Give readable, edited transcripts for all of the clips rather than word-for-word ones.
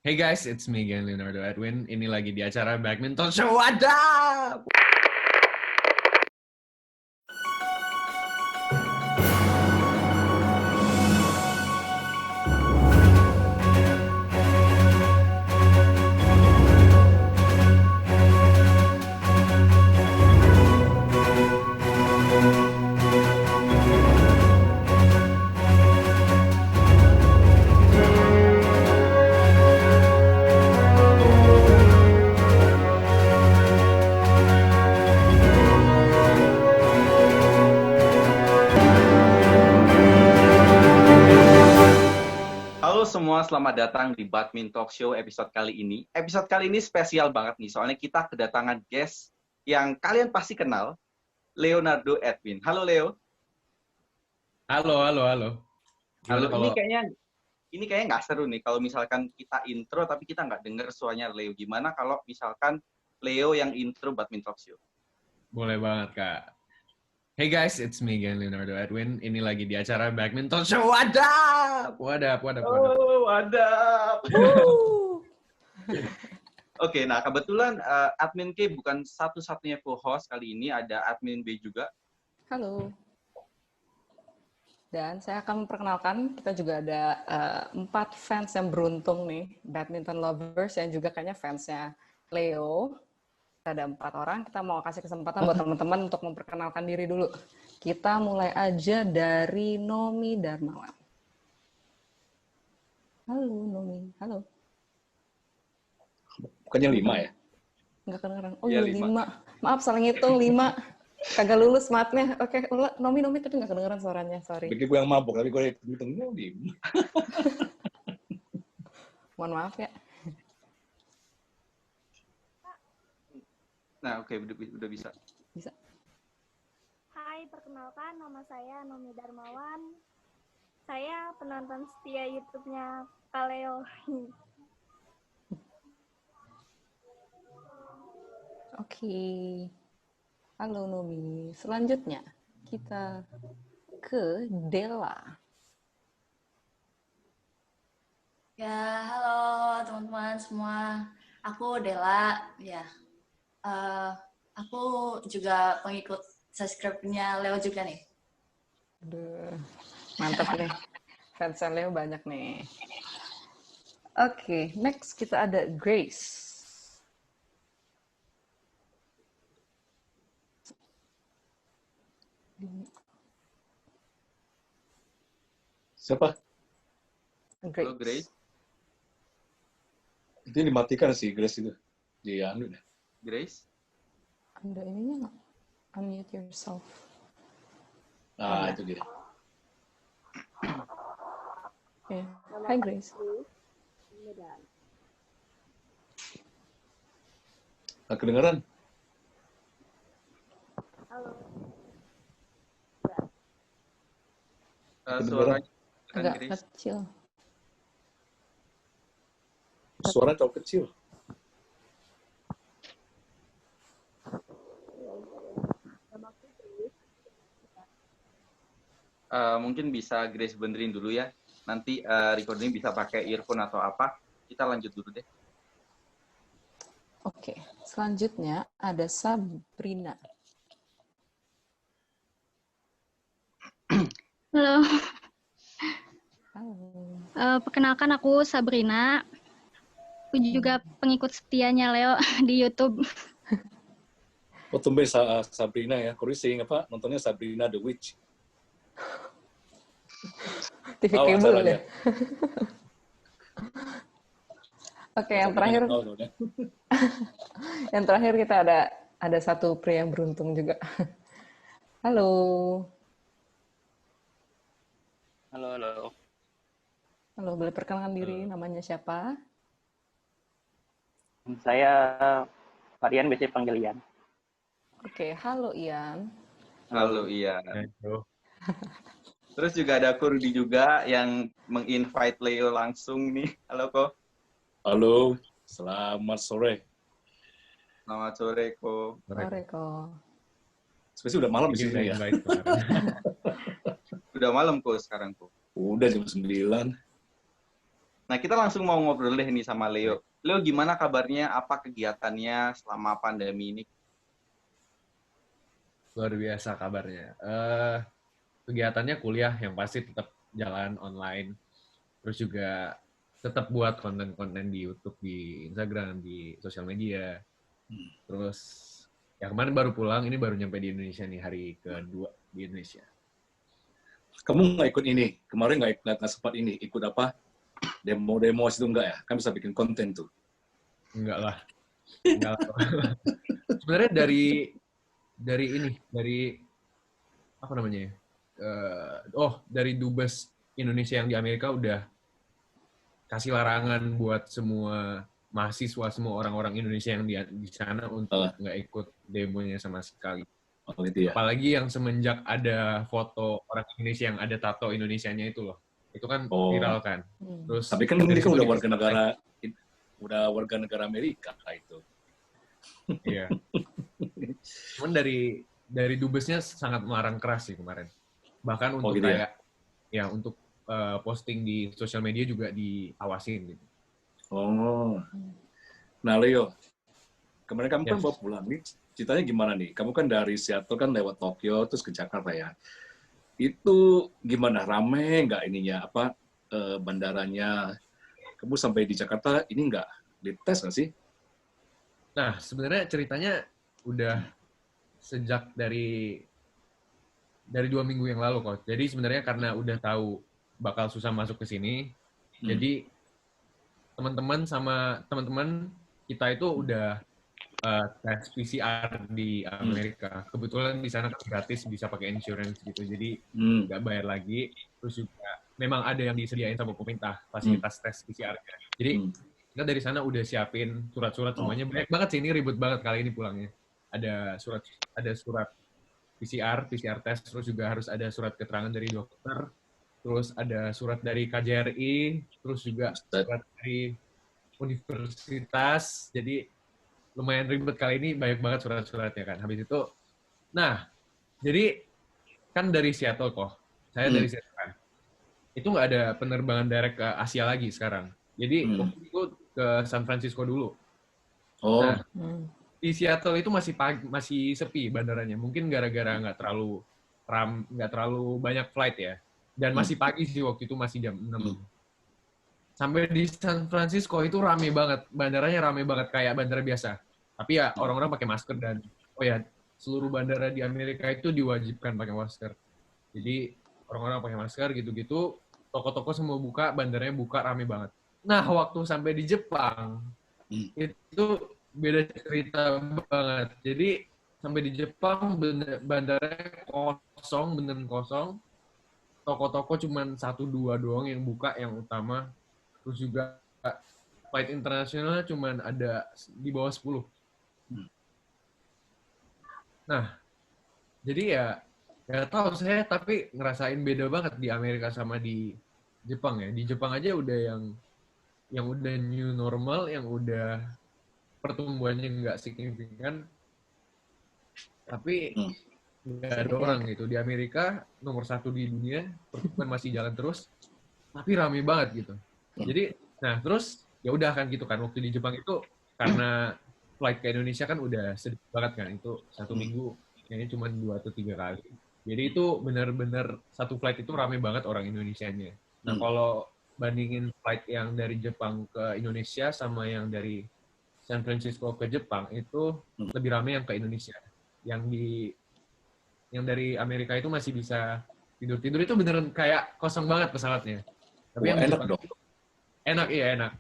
Hey guys, it's me again, Leonardo Edwin. Ini lagi di acara Badminton Show. Ada! Halo semua, selamat datang di Badminton Talk Show episode kali ini. Episode kali ini spesial banget nih, soalnya kita kedatangan guest yang kalian pasti kenal, Leonardo Edwin. Halo Leo. Halo. Halo. Gimana kalau... Ini kayaknya nggak seru nih kalau misalkan kita intro tapi kita nggak dengar suaranya Leo. Gimana kalau misalkan Leo yang intro Badminton Talk Show? Boleh banget, Kak. Hey guys, it's me again, Leonardo Edwin. Ini lagi di acara Badminton Show. Ada! Wadap. Oh, ada. Oke, nah kebetulan Admin K bukan satu-satunya co-host kali ini, ada Admin B juga. Halo. Dan saya akan memperkenalkan, kita juga ada 4 fans yang beruntung nih, badminton lovers yang juga kayaknya fansnya Leo. Kita ada 4 orang, kita mau kasih kesempatan buat teman-teman untuk memperkenalkan diri dulu. Kita mulai aja dari Nomi Darmawan. Halo Nomi, halo. Bukannya 5 ya? Nggak kedengeran. Oh Iya, iya 5. Maaf, salah ngitung 5. Kagak lulus matnya. Oke, Nomi tapi nggak kedengeran suaranya, sorry. Pikir gue yang mabuk, tapi gue hitung 5. Mohon maaf ya. Nah, oke, udah bisa. Bisa. Hai, perkenalkan nama saya Nomi Darmawan. Saya penonton setia YouTube-nya Kaleo. Oke. Halo Nomi. Selanjutnya kita ke Della. Ya, halo teman-teman semua. Aku Della. Ya, aku juga pengikut subscribe-nya Leo juga nih. Aduh, mantap nih. Fans Leo banyak nih. Oke, next kita ada Grace. Siapa? Halo, Grace. Itu dimatikan sih, Grace itu. Di anu deh. Grace? Anda ininya nggak? Unmute yourself. Nah, itu dia. Oke. Hai Grace. Nggak kedengeran? Halo. Suaranya kan Agak Grace. kecil. Suara terlalu kecil. Mungkin bisa Grace benerin dulu ya. Nanti recording bisa pakai earphone atau apa. Kita lanjut dulu deh. Oke, selanjutnya ada Sabrina. Halo. Halo. Perkenalkan aku Sabrina. Aku juga pengikut setianya Leo di YouTube. Oh, tumben Sabrina ya. Kalau sering apa? Nontonnya Sabrina the Witch. TV Tahu kabel acaranya? deh. Oke, yang terakhir. Tahu dong, ya. Yang terakhir kita ada satu pria yang beruntung juga. Halo. Halo. Halo, boleh perkenalkan diri, namanya siapa? Saya Varian, biasanya panggil Ian. Oke, halo Ian. Halo, iya. Terus juga ada Kurdi juga yang meng-invite Leo langsung nih. Halo, Ko. Halo, selamat sore. Selamat sore, Ko. Sore kok. Sebenarnya udah malam di sini ya. Udah malam, Ko, sekarang, Ko. Udah jam 9. Nah, kita langsung mau ngobrol deh nih sama Leo. Leo, gimana kabarnya? Apa kegiatannya selama pandemi ini? Luar biasa kabarnya. Kegiatannya kuliah yang pasti tetap jalan online. Terus juga tetap buat konten-konten di YouTube, di Instagram, di sosial media. Terus ya kemarin baru pulang, ini baru nyampe di Indonesia nih, hari kedua di Indonesia. Kamu nggak ikut ini? Kemarin nggak sempat ini. Ikut apa? Demo itu enggak ya? Kan bisa bikin konten tuh. Enggak lah. Enggak lah. Sebenarnya dari apa namanya ya? Dari Dubes Indonesia yang di Amerika udah kasih larangan buat semua mahasiswa, semua orang-orang Indonesia yang di sana untuk nggak ikut demonya sama sekali. Oh, gitu ya. Apalagi yang semenjak ada foto orang Indonesia yang ada tato Indonesianya itu loh. Itu kan viral kan. Terus Tapi kan ini kan udah warga negara Amerika itu. Iya. Cuman dari dubesnya sangat melarang keras sih kemarin. Bahkan untuk gitu kayak ya untuk posting di sosial media juga diawasin gitu. Oh. Nah, Leo, kemarin kamu kan baru pulang nih. Ceritanya gimana nih? Kamu kan dari Seattle kan lewat Tokyo terus ke Jakarta ya. Itu gimana? Rame nggak ininya? Bandaranya? Kamu sampai di Jakarta ini nggak dites nggak sih? Nah, sebenarnya ceritanya udah sejak dari 2 minggu yang lalu kok. Jadi sebenarnya karena udah tahu bakal susah masuk ke sini, jadi teman-teman kita itu udah tes PCR di Amerika. Kebetulan di sana kan gratis, bisa pakai insurance gitu, jadi nggak bayar lagi. Terus juga memang ada yang disediain sama pemerintah fasilitas tes PCR. Jadi kita dari sana udah siapin surat-surat semuanya. Banyak banget sih, ini ribet banget kali ini pulangnya. Ada surat PCR test, terus juga harus ada surat keterangan dari dokter, terus ada surat dari KJRI, terus juga surat dari universitas. Jadi lumayan ribet kali ini, banyak banget surat-suratnya kan. Habis itu, nah, jadi kan dari Seattle kok. Saya dari Seattle kan. Itu nggak ada penerbangan direct ke Asia lagi sekarang. Jadi waktu itu ke San Francisco dulu. Oh. Nah, di Seattle itu masih sepi bandaranya. Mungkin gara-gara nggak terlalu banyak flight ya. Dan masih pagi sih waktu itu, masih jam 6. Sampai di San Francisco itu rame banget. Bandaranya rame banget kayak bandara biasa. Tapi ya orang-orang pakai masker dan seluruh bandara di Amerika itu diwajibkan pakai masker. Jadi orang-orang pakai masker gitu-gitu. Toko-toko semua buka, bandaranya buka, rame banget. Nah, waktu sampai di Jepang itu beda cerita banget. Jadi sampai di Jepang bandaranya kosong, beneran kosong. Toko-toko cuman 1-2 doang yang buka, yang utama. Terus juga flight internasional cuman ada di bawah 10. Nah, jadi ya tahu saya, tapi ngerasain beda banget di Amerika sama di Jepang ya. Di Jepang aja udah yang udah new normal, yang udah pertumbuhannya nggak signifikan, tapi nggak ada orang gitu. Di Amerika nomor 1 di dunia, pertumbuhan masih jalan terus, tapi rame banget gitu. Jadi, nah terus ya udah kan gitu kan, waktu di Jepang itu karena flight ke Indonesia kan udah sedikit banget kan, itu 1 minggu kayaknya cuma 2 atau 3 kali. Jadi itu benar-benar satu flight itu rame banget orang Indonesianya. Nah kalau bandingin flight yang dari Jepang ke Indonesia sama yang dari San Francisco ke Jepang, itu lebih rame yang ke Indonesia. Yang dari Amerika itu masih bisa tidur-tidur, itu beneran kayak kosong banget pesawatnya. Tapi yang enak Jepang dong. Enak.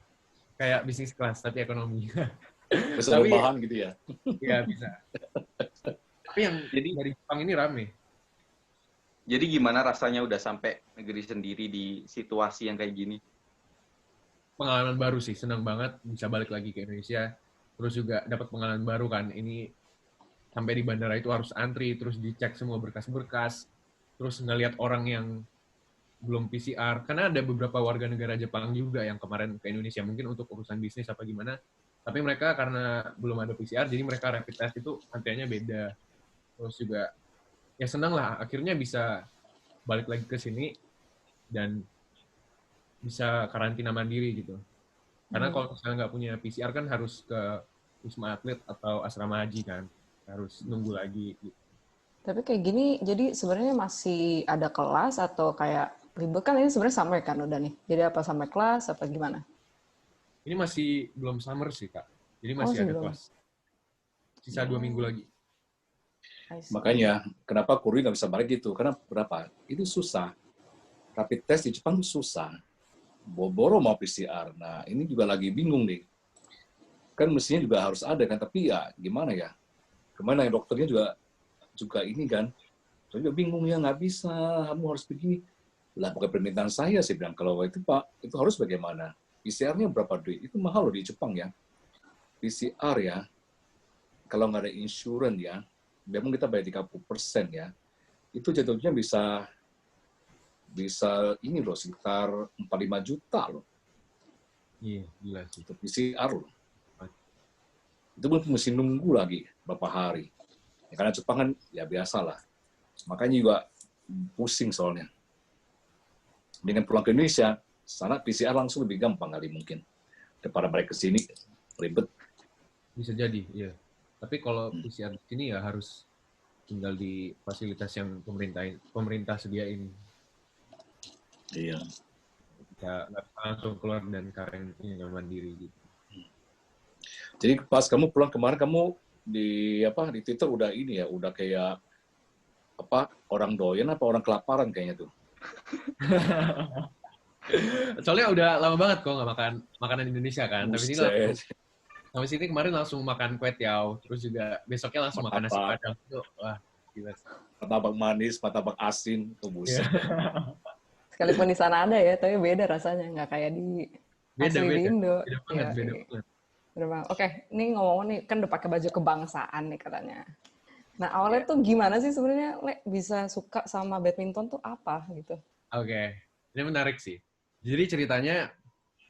Kayak bisnis kelas tapi ekonomi. Bisa rebahan gitu ya. Iya, bisa. Tapi yang dari Jepang ini rame. Jadi gimana rasanya udah sampai negeri sendiri di situasi yang kayak gini? Pengalaman baru sih, senang banget bisa balik lagi ke Indonesia. Terus juga dapat pengalaman baru kan. Ini sampai di bandara itu harus antri, terus dicek semua berkas-berkas, terus ngelihat orang yang belum PCR. Karena ada beberapa warga negara Jepang juga yang kemarin ke Indonesia, mungkin untuk urusan bisnis apa gimana. Tapi mereka karena belum ada PCR, jadi mereka rapid test itu antriannya beda. Terus juga ya senang lah, akhirnya bisa balik lagi ke sini. Dan bisa karantina mandiri gitu. Karena kalau misalnya nggak punya PCR kan harus ke Wisma Atlet atau asrama haji kan, harus nunggu lagi. Gitu. Tapi kayak gini, jadi sebenarnya masih ada kelas atau kayak libur kan ini sebenarnya summer kan udah nih. Jadi apa summer kelas apa gimana? Ini masih belum summer sih Kak, jadi Oh, masih masih ada belum. kelas. Sisa 2 minggu lagi. I see. Makanya, kenapa Kuri nggak bisa balik gitu? Karena berapa? Itu susah. Rapid test di Jepang susah. Boro mau PCR. Nah, ini juga lagi bingung nih. Kan mestinya juga harus ada kan, tapi ya gimana ya? Kemana ya dokternya juga ini kan. Saya juga bingung ya, nggak bisa, kamu harus begini. Lah, bukan permintaan saya sih bilang, kalau itu Pak, itu harus bagaimana? PCR-nya berapa duit? Itu mahal loh di Jepang ya. PCR ya, kalau nggak ada insurans ya, memang kita bayar 30% ya, itu jatuhnya bisa ini loh, sekitar 45 juta loh. Iya, gila sih. Untuk PCR loh. Itu mesti nunggu lagi berapa hari. Ya, karena Jepang kan ya biasalah. Makanya juga pusing soalnya. Dengan pulang ke Indonesia, sana PCR langsung lebih gampang kali mungkin. Daripada balik ke sini, ribet. Bisa jadi, iya. Tapi kalau PCR di sini ya harus tinggal di fasilitas yang pemerintah sediain. Iya. Ya, nggak bisa langsung keluar dan karantina mandiri gitu. Jadi pas kamu pulang kemarin, kamu di Twitter udah ini ya, udah kayak orang doyan apa orang kelaparan kayaknya tuh. Soalnya udah lama banget kok nggak makan makanan Indonesia kan. Tapi sini kemarin langsung makan kue tiaw, terus juga besoknya langsung makan nasi padang. Wah, gila. Martabak manis, martabak asin, tuh buset. Sekalipun di sana ada ya, tapi beda rasanya, nggak kayak di asli di Indo. Beda banget. Oke, ini ngomong nih kan udah pakai baju kebangsaan nih katanya. Nah awalnya tuh gimana sih sebenarnya Le bisa suka sama badminton tuh apa gitu? Oke, ini menarik sih. Jadi ceritanya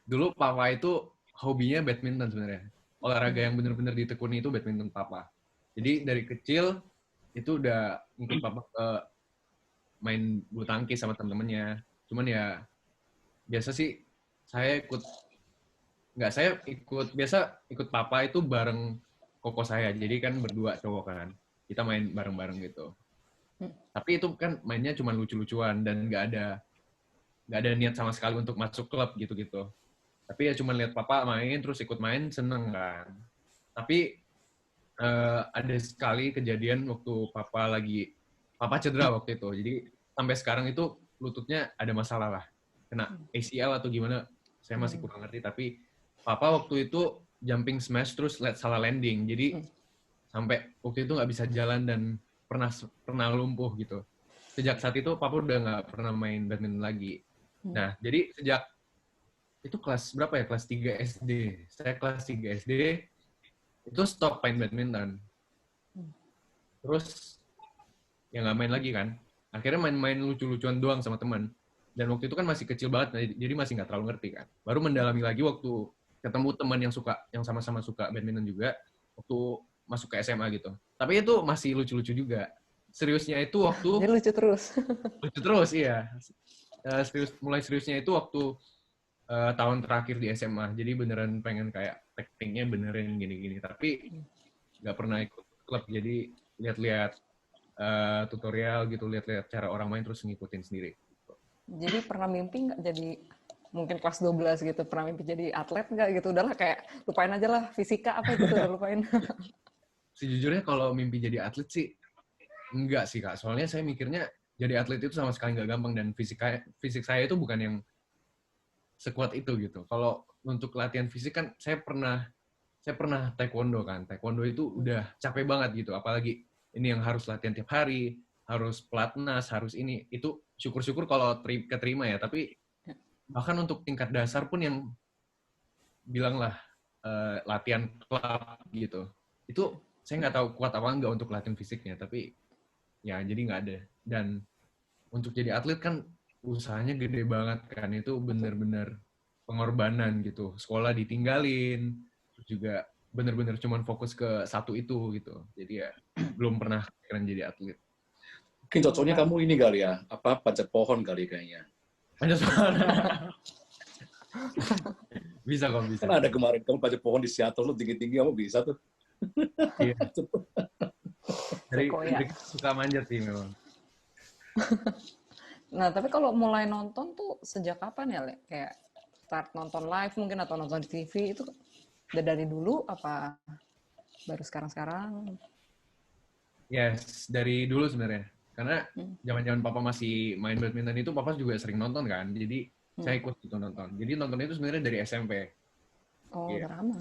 dulu papa itu hobinya badminton sebenarnya. Olahraga yang benar-benar ditekuni itu badminton papa. Jadi dari kecil itu udah ikut papa ke main bulu tangkis sama temen-temennya. Cuman ya biasa sih saya ikut papa itu bareng koko saya. Jadi kan berdua cowok kan. Kita main bareng-bareng gitu. Tapi itu kan mainnya cuma lucu-lucuan dan nggak ada niat sama sekali untuk masuk klub gitu-gitu. Tapi ya cuma lihat papa main terus ikut main seneng kan. Tapi ada sekali kejadian waktu papa cedera waktu itu. Jadi sampai sekarang itu lututnya ada masalah lah. Kena ACL atau gimana saya masih kurang ngerti. Tapi papa waktu itu jumping smash terus salah landing. Jadi sampai waktu itu nggak bisa jalan dan pernah lumpuh gitu. Sejak saat itu papa udah nggak pernah main badminton lagi. Nah, jadi sejak itu kelas berapa ya? Kelas 3 SD. Saya kelas 3 SD itu stop main badminton. Terus ya nggak main lagi kan. Akhirnya main-main lucu-lucuan doang sama teman. Dan waktu itu kan masih kecil banget, jadi masih nggak terlalu ngerti kan. Baru mendalami lagi waktu ketemu teman yang sama-sama suka badminton juga, waktu masuk ke SMA gitu. Tapi itu masih lucu-lucu juga. Seriusnya itu waktu... Jadi lucu terus. Lucu terus, iya. Mulai seriusnya itu waktu tahun terakhir di SMA. Jadi beneran pengen kayak tekniknya benerin gini-gini. Tapi nggak pernah ikut klub. Jadi lihat-lihat tutorial gitu, lihat-lihat cara orang main terus ngikutin sendiri. Jadi pernah mimpi nggak jadi mungkin kelas 12 gitu, pernah mimpi jadi atlet nggak gitu? Udahlah kayak lupain aja lah fisika apa gitu, udah lupain. Sejujurnya kalau mimpi jadi atlet sih enggak sih Kak. Soalnya saya mikirnya jadi atlet itu sama sekali nggak gampang dan fisik saya itu bukan yang sekuat itu gitu. Kalau untuk latihan fisik kan saya pernah taekwondo kan. Taekwondo itu udah capek banget gitu. Apalagi ini yang harus latihan tiap hari, harus pelatnas, harus ini. Itu syukur-syukur kalau keterima ya. Tapi bahkan untuk tingkat dasar pun yang bilanglah latihan klub gitu. Itu saya nggak tahu kuat apa enggak untuk latihan fisiknya. Tapi ya jadi nggak ada. Dan untuk jadi atlet kan usahanya gede banget kan. Itu bener-bener pengorbanan gitu. Sekolah ditinggalin, terus juga bener-bener cuman fokus ke satu itu gitu. Jadi ya belum pernah keren jadi atlet. Mungkin cocoknya kamu ini kali ya, panjat pohon kali kayaknya. Panjat pohon. Bisa kok, bisa. Kan ada kemarin kamu panjat pohon di Seattle, lu tinggi-tinggi kamu bisa tuh. Iya. Dari Sequoia. suka manjat sih memang. Nah, tapi kalau mulai nonton tuh sejak kapan ya, Le? Kayak start nonton live mungkin atau nonton di TV itu udah dari dulu apa baru sekarang-sekarang? Yes, dari dulu sebenarnya. Karena zaman-zaman papa masih main badminton itu papa juga sering nonton kan. Jadi saya ikut gitu nonton. Jadi nontonnya itu sebenarnya dari SMP. Oh, Iya. udah lama.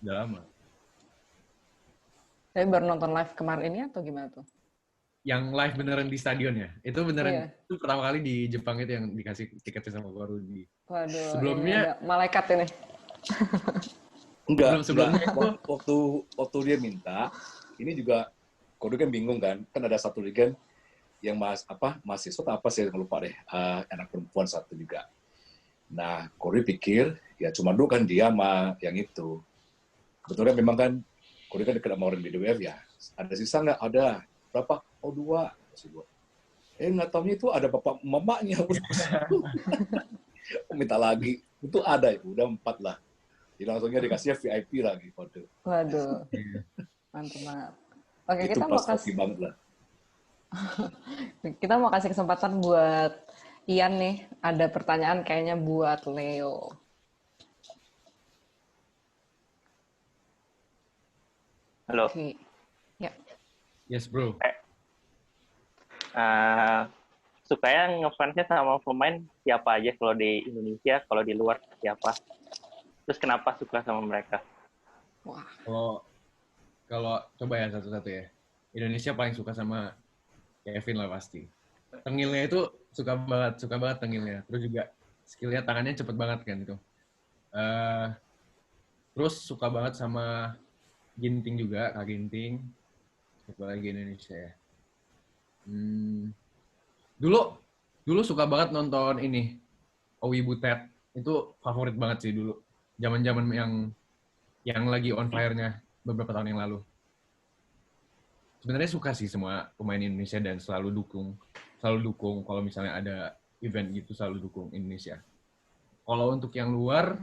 Udah lama. Tapi baru nonton live kemarin ini atau gimana tuh? Yang live beneran di stadionnya. Itu beneran Iya. itu pertama kali di Jepang itu yang dikasih tiketnya sama Ko Rudi. Waduh, Sebelumnya ini ada malaikat ini. Enggak, Sebelumnya enggak. Waktu dia minta, ini juga Kodo kan bingung kan ada satu lagi kan yang mahasiswa atau apa sih lupa deh, anak perempuan satu juga. Nah, Kodo pikir ya cuma dulu kan dia sama yang itu. Kebetulan memang kan Kodo kan dekat sama orang BWF ya. Ada sisa nggak? Ada. Berapa? Oh 2. Masih 2. Nggak tahunya itu ada bapak mamanya. Minta lagi. Itu ada ya, udah 4 lah. Jadi langsungnya dikasihnya VIP lagi. Waduh, mantap banget. Oke, Itu pas hoki banget lah. Kita mau kasih kesempatan buat Ian nih. Ada pertanyaan kayaknya buat Leo. Halo. Oke. Ya. Yes, bro. Sukanya ngefansnya sama pemain siapa aja kalau di Indonesia, kalau di luar siapa? Terus kenapa suka sama mereka? Wah. Kalau coba ya satu-satu ya. Indonesia paling suka sama Kevin lah pasti. Tengilnya itu suka banget tengilnya. Terus juga skillnya tangannya cepet banget kan itu. Terus suka banget sama Ginting juga, Kak Ginting. Siapa lagi Indonesia ya? Dulu suka banget nonton ini Owi Butet. Itu favorit banget sih dulu. Zaman-zaman yang lagi on fire-nya beberapa tahun yang lalu. Sebenarnya suka sih semua pemain Indonesia dan selalu dukung kalau misalnya ada event gitu, selalu dukung Indonesia. Kalau untuk yang luar,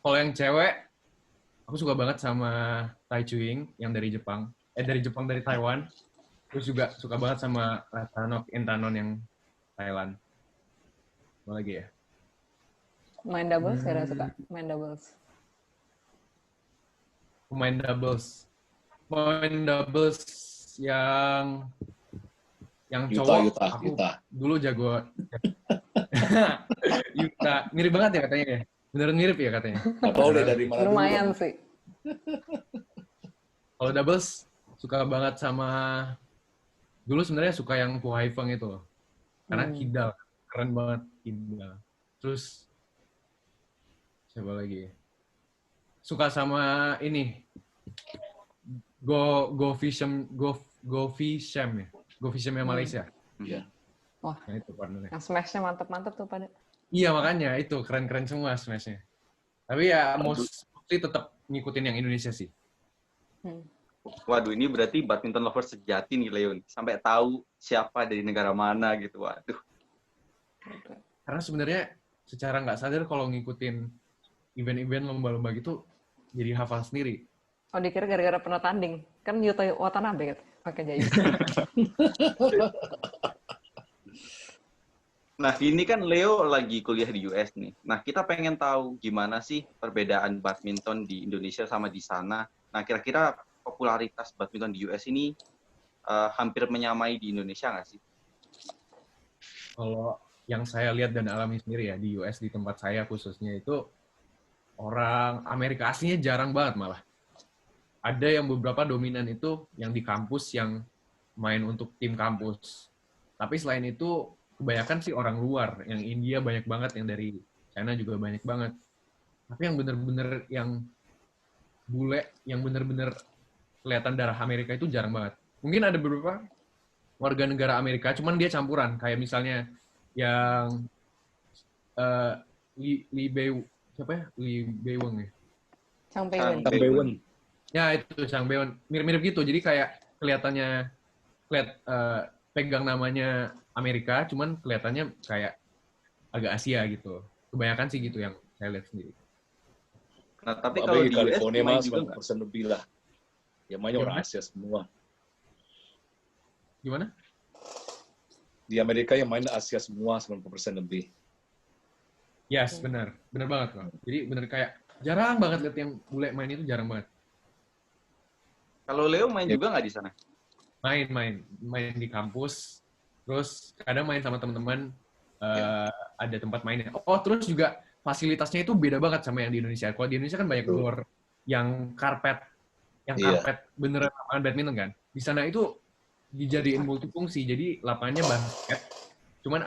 kalau yang cewek, aku suka banget sama Tai Chuing yang dari Jepang. Dari Taiwan. Terus juga suka banget sama Ratchanok Intanon yang Thailand. Apa lagi ya? Main doubles, saya suka main doubles. Pemain doubles yang cowok. Yuta. Dulu jago. Yuta. Mirip banget ya katanya ya? Beneran mirip ya katanya? Nggak tahu deh dari mana Lumayan dulu. sih. Kalau doubles, suka banget sama... Dulu sebenarnya suka yang Pu Haifeng itu loh. Karena kidal. Keren banget kidal. Terus, siapa lagi? Suka sama ini. Go Fisham ya. Go Fisham yang Malaysia. Iya. Wah, Nah, itu partnernya. yang smashnya mantep-mantep tuh pada. Iya makanya itu keren-keren semua smashnya. Tapi ya mostly tetap ngikutin yang Indonesia sih. Waduh, ini berarti badminton lovers sejati nih, Leon. Sampai tahu siapa dari negara mana gitu. Waduh. Karena sebenarnya secara nggak sadar kalau ngikutin event-event lomba-lomba gitu jadi hafal sendiri. Oh, dikira gara-gara pernah tanding. Kan Yuta Watanabe kan pakai jaya. Nah, ini kan Leo lagi kuliah di US nih. Nah, kita pengen tahu gimana sih perbedaan badminton di Indonesia sama di sana. Nah, kira-kira popularitas badminton di US ini hampir menyamai di Indonesia nggak sih? Kalau yang saya lihat dan alami sendiri ya di US, di tempat saya khususnya itu orang Amerika aslinya jarang banget malah. Ada yang beberapa dominan itu yang di kampus yang main untuk tim kampus. Tapi selain itu kebanyakan sih orang luar, yang India banyak banget, yang dari China juga banyak banget. Tapi yang bener-bener yang bule, yang bener-bener kelihatan darah Amerika itu jarang banget. Mungkin ada beberapa warga negara Amerika, cuman dia campuran. Kayak misalnya yang Lee Baewon ya? Chang Baewon. Ya itu Chang Baewon. Mirip-mirip gitu. Jadi kayak kelihatannya pegang namanya Amerika, cuman kelihatannya kayak agak Asia gitu. Kebanyakan sih gitu yang saya lihat sendiri. Nah, tapi kalau Apalagi di US California main mah juga nggak? 90% lebih lah. Yang mainnya orang Gimana? Asia semua. Gimana? Di Amerika yang main Asia semua 90% lebih. Yes, benar. Benar banget kok. Jadi benar kayak jarang banget lihat yang bule main itu, jarang banget. Kalau Leo main Ya. juga nggak di sana? Main di kampus, terus kadang main sama teman-teman, ada tempat mainnya. Oh, terus juga fasilitasnya itu beda banget sama yang di Indonesia. Kalau di Indonesia kan banyak Betul. gor yang karpet Iya. beneran lapangan badminton kan. Di sana itu dijadiin multifungsi, jadi lapangannya basket, cuman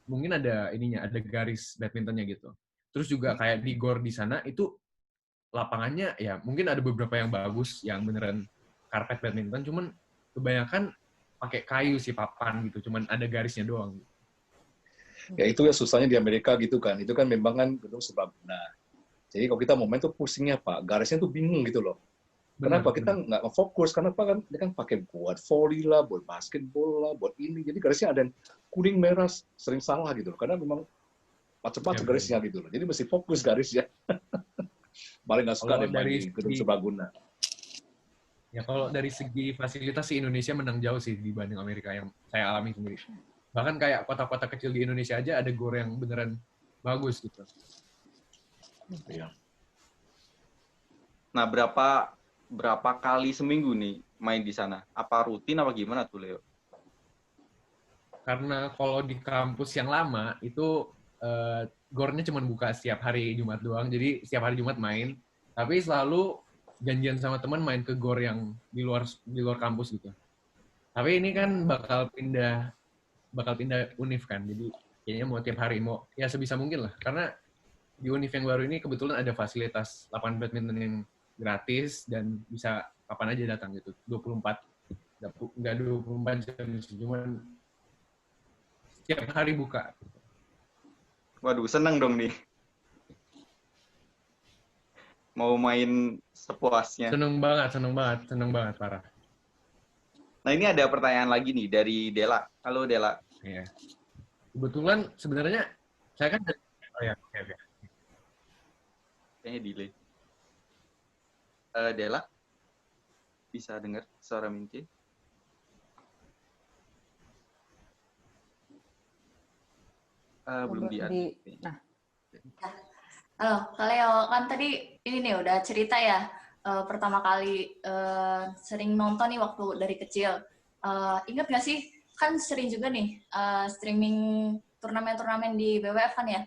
mungkin ada garis badmintonnya gitu. Terus juga kayak di gor di sana itu lapangannya ya mungkin ada beberapa yang bagus, yang beneran karpet badminton, cuman kebanyakan pakai kayu sih, papan gitu, cuman ada garisnya doang. Ya itu ya susahnya di Amerika gitu kan. Itu kan memang kan gedung serbaguna. Jadi kalau kita mau main tuh pusingnya Pak, garisnya tuh bingung gitu loh. Kenapa? Kita nggak fokus, kenapa kan dia kan pakai buat volley lah, buat basketball lah, buat ini. Jadi garisnya ada yang kuning merah, sering salah gitu loh. Karena memang macam-macam Ya, garisnya gitu loh. Jadi mesti fokus garisnya. Paling nggak suka Kalau deh main dari di gedung segi- serbaguna. Ya kalau dari segi fasilitas sih Indonesia menang jauh sih dibanding Amerika yang saya alami sendiri. Bahkan kayak kota-kota kecil di Indonesia aja ada gor yang beneran bagus gitu. Iya. Nah, berapa kali seminggu nih main di sana? Apa rutin apa gimana tuh, Leo? Karena kalau di kampus yang lama itu gornya cuma buka setiap hari Jumat doang, jadi setiap hari Jumat main, tapi selalu janjian sama teman main ke gor yang di luar kampus gitu. Tapi ini kan bakal pindah univ kan, jadi kayaknya mau tiap hari, mau ya sebisa mungkin lah, karena di univ yang baru ini kebetulan ada fasilitas lapangan badminton yang gratis dan bisa kapan aja datang gitu, 24, nggak 24 jam, cuman setiap hari buka. Waduh, seneng dong nih. Mau main sepuasnya. Seneng banget, parah. Nah, ini ada pertanyaan lagi nih dari Dela. Halo, Dela. Iya. Kebetulan sebenarnya saya kan oh ya, oke. Kayaknya delay. Dela, bisa dengar suara Minci? Belum Nah, Halo, Kak Leo, kan tadi ini nih udah cerita ya, pertama kali sering nonton nih waktu dari kecil. Ingat nggak sih, kan sering juga nih streaming turnamen-turnamen di BWF kan ya.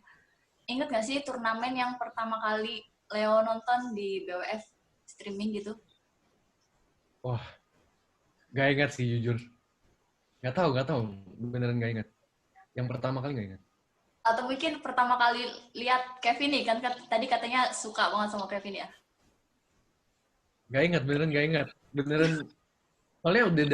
Ingat nggak sih turnamen yang pertama kali Leo nonton di BWF streaming gitu? Wah, gak ingat sih jujur. Gak tahu, beneran gak ingat. Yang pertama kali gak ingat. Atau mungkin pertama kali lihat Kevin nih, kan tadi katanya suka banget sama Kevin ya? Gak ingat, beneran gak ingat. Beneran, soalnya udah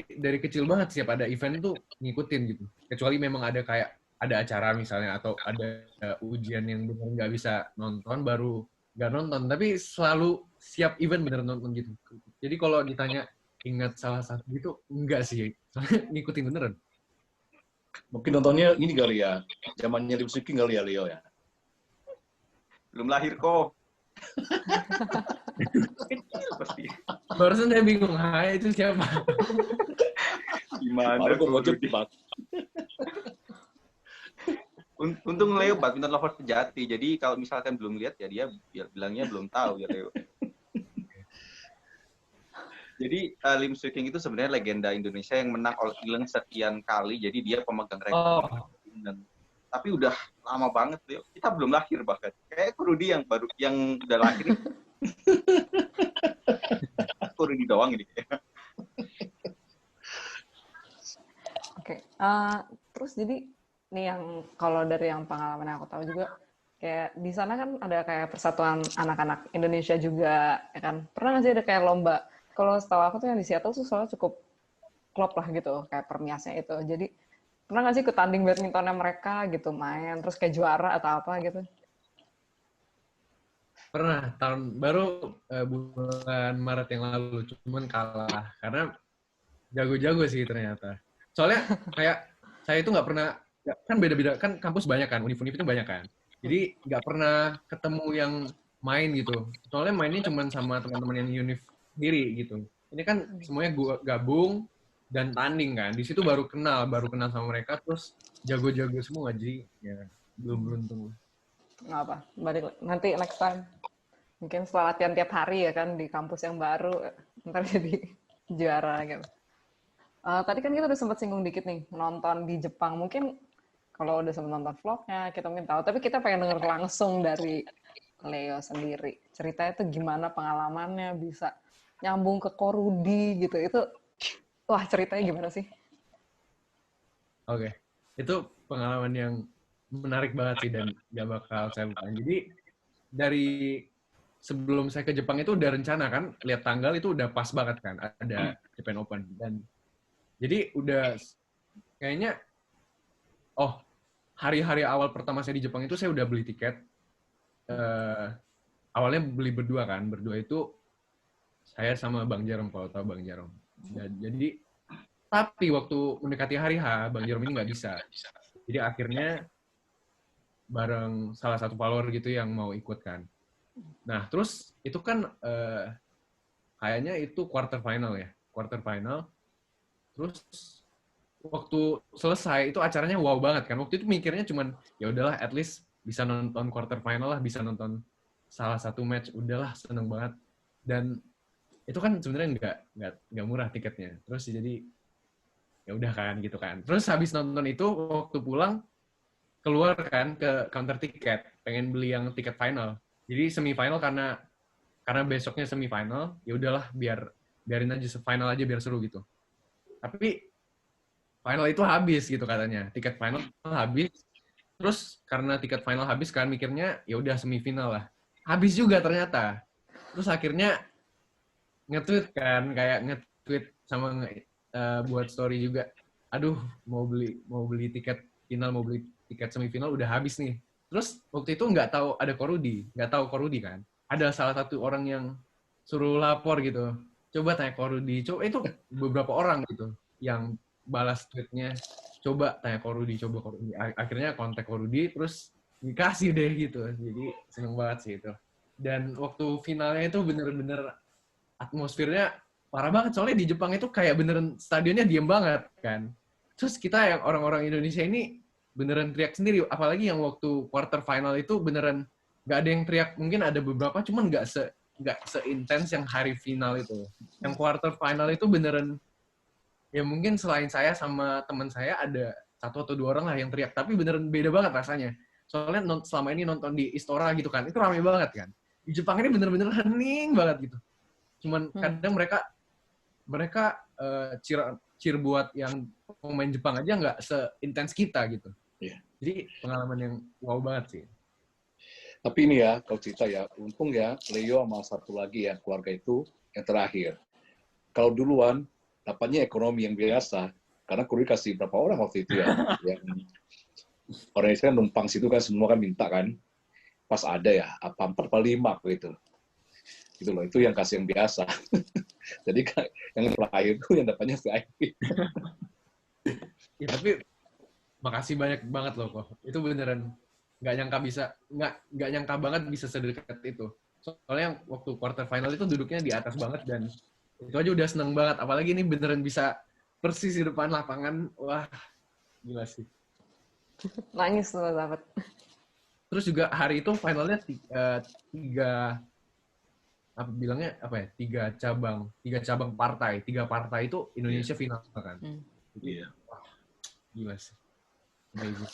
dari kecil banget setiap ada event itu ngikutin gitu. Kecuali memang ada kayak, ada acara misalnya, atau ada ujian yang bener gak bisa nonton, baru gak nonton. Tapi selalu siap event beneran nonton gitu. Jadi kalau ditanya ingat salah satu gitu, enggak sih. Soalnya ngikutin beneran. Mungkin nontonnya ini kali ya, zamannya Lim Swee King kali ya, Leo ya. Belum lahir kok. Kecil pasti. Barusan saya bingung, hai itu siapa? Gimana? Baru gue mau tuh? jebak. Untung Leo badminton lover sejati. Jadi kalau misalkan belum lihat ya dia bilangnya belum tahu ya Leo. Jadi Lim Swee King itu sebenarnya legenda Indonesia yang menang All England sekian kali. Jadi dia pemegang rekor. Tapi udah lama banget Leo. Kita belum lahir bahkan. Kayak Rudy yang udah lahir. Rudy doang ini. Oke. Terus jadi nih yang kalau dari yang pengalaman yang aku tahu juga, kayak di sana kan ada kayak persatuan anak-anak Indonesia juga, ya kan? Pernah nggak sih ada kayak lomba? Kalau setahu aku tuh yang di Seattle tuh soalnya cukup klop lah gitu, kayak permiasnya itu. Jadi pernah nggak sih ikut tanding badmintonnya mereka gitu, main terus kayak juara atau apa gitu? Pernah, baru bulan Maret yang lalu, cuman kalah karena jago-jago sih ternyata. Soalnya kayak saya itu nggak pernah, kan beda-beda, kan kampus banyak kan, univ-univ itu banyak kan. Jadi nggak pernah ketemu yang main gitu. Soalnya mainnya cuma sama teman-teman yang univ sendiri gitu. Ini kan semuanya gua gabung dan tanding kan. Di situ baru kenal sama mereka, terus jago-jago semua. Jadi ya belum beruntung. Nggak apa, balik nanti next time. Mungkin setelah latihan tiap hari ya kan di kampus yang baru, ntar jadi juara gitu. Tadi kan kita udah sempat singgung dikit nih, nonton di Jepang. Mungkin kalau udah sempat nonton vlognya, kita mungkin tahu. Tapi kita pengen denger langsung dari Leo sendiri. Ceritanya tuh gimana pengalamannya, bisa nyambung ke Korudi gitu. Itu, wah ceritanya gimana sih? Oke. Itu pengalaman yang menarik banget sih dan gak bakal saya lupain. Jadi dari sebelum saya ke Jepang itu udah rencana kan, lihat tanggal itu udah pas banget kan, ada Japan Open. Dan jadi udah kayaknya, hari-hari awal pertama saya di Jepang itu saya udah beli tiket. Awalnya beli berdua kan, berdua itu saya sama Bang Jarom, kalau tahu Bang Jarom. Jadi, tapi waktu mendekati hari H, Bang Jarom ini nggak bisa. Jadi akhirnya bareng salah satu follower gitu yang mau ikut kan. Nah, terus itu kan kayaknya itu quarter final ya. Quarter final. Terus waktu selesai itu acaranya wow banget kan. Waktu itu mikirnya cuman ya udahlah at least bisa nonton quarter final lah, bisa nonton salah satu match, udahlah seneng banget. Dan itu kan sebenarnya nggak murah tiketnya. Terus jadi ya udah kan gitu kan. Terus habis nonton itu waktu pulang keluar kan ke counter tiket, pengen beli yang tiket final. Jadi semifinal karena besoknya semifinal, ya udahlah biarin aja final aja biar seru gitu. Tapi final itu habis gitu katanya. Tiket final habis. Terus karena tiket final habis kan mikirnya ya udah semifinal lah. Habis juga ternyata. Terus akhirnya nge-tweet kan, kayak nge-tweet sama buat story juga. Aduh, mau beli tiket final, mau beli tiket semifinal udah habis nih. Terus waktu itu nggak tahu Korudi kan. Ada salah satu orang yang suruh lapor gitu. Coba tanya Korudi. Coba itu beberapa orang gitu yang balas tweetnya. Coba tanya Korudi. Akhirnya kontak Korudi, terus dikasih deh gitu. Jadi seneng banget sih itu. Dan waktu finalnya itu bener-bener atmosfernya parah banget. Soalnya di Jepang itu kayak beneran stadionnya diem banget kan. Terus kita yang orang-orang Indonesia ini beneran teriak sendiri. Apalagi yang waktu quarter final itu beneran nggak ada yang teriak. Mungkin ada beberapa, cuman nggak se-intens yang hari final itu. Yang quarter final itu beneran, ya mungkin selain saya sama teman saya ada satu atau dua orang lah yang teriak. Tapi beneran beda banget rasanya. Soalnya selama ini nonton di Istora gitu kan, itu rame banget kan. Di Jepang ini bener-bener hening banget gitu. Cuman kadang mereka cheer buat yang pemain Jepang aja nggak se-intens kita gitu. Yeah. Jadi pengalaman yang wow banget sih. Tapi ini ya, kalau cerita ya, untung ya Leo sama satu lagi ya, keluarga itu yang terakhir. Kalau duluan, dapatnya ekonomi yang biasa, karena Kuri kasih berapa orang waktu itu ya. Yang orang Indonesia numpang situ kan, semua kan minta kan. Pas ada ya, apa 4 atau 5 gitu. Gitu loh, itu yang kasih yang biasa. Jadi yang terakhir itu yang dapatnya VIP. Ya, tapi makasih banyak banget loh kok. Itu beneran nggak nyangka banget bisa sedekat itu. Soalnya waktu quarter final itu duduknya di atas banget dan itu aja udah seneng banget. Apalagi ini beneran bisa persis di depan lapangan. Wah, gila sih. Nangis tuh dapat. Terus juga hari itu finalnya tiga cabang partai. 3 partai itu Indonesia final kan. Iya. Wah, gila sih. Amazing.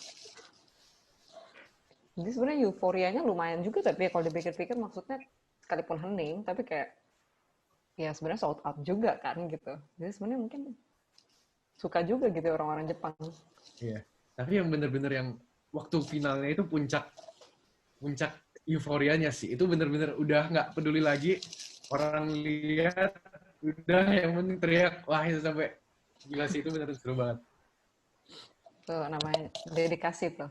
Jadi sebenarnya euforianya lumayan juga, tapi kalau dipikir-pikir maksudnya sekalipun hening, tapi kayak ya sebenarnya sold out juga kan gitu. Jadi sebenarnya mungkin suka juga gitu orang-orang Jepang. Iya. Tapi yang bener-bener yang waktu finalnya itu puncak euforianya sih. Itu bener-bener udah nggak peduli lagi orang lihat, udah yang penting teriak. Wah, itu sampai gila sih, itu bener-bener seru banget. Tuh namanya dedikasi tuh.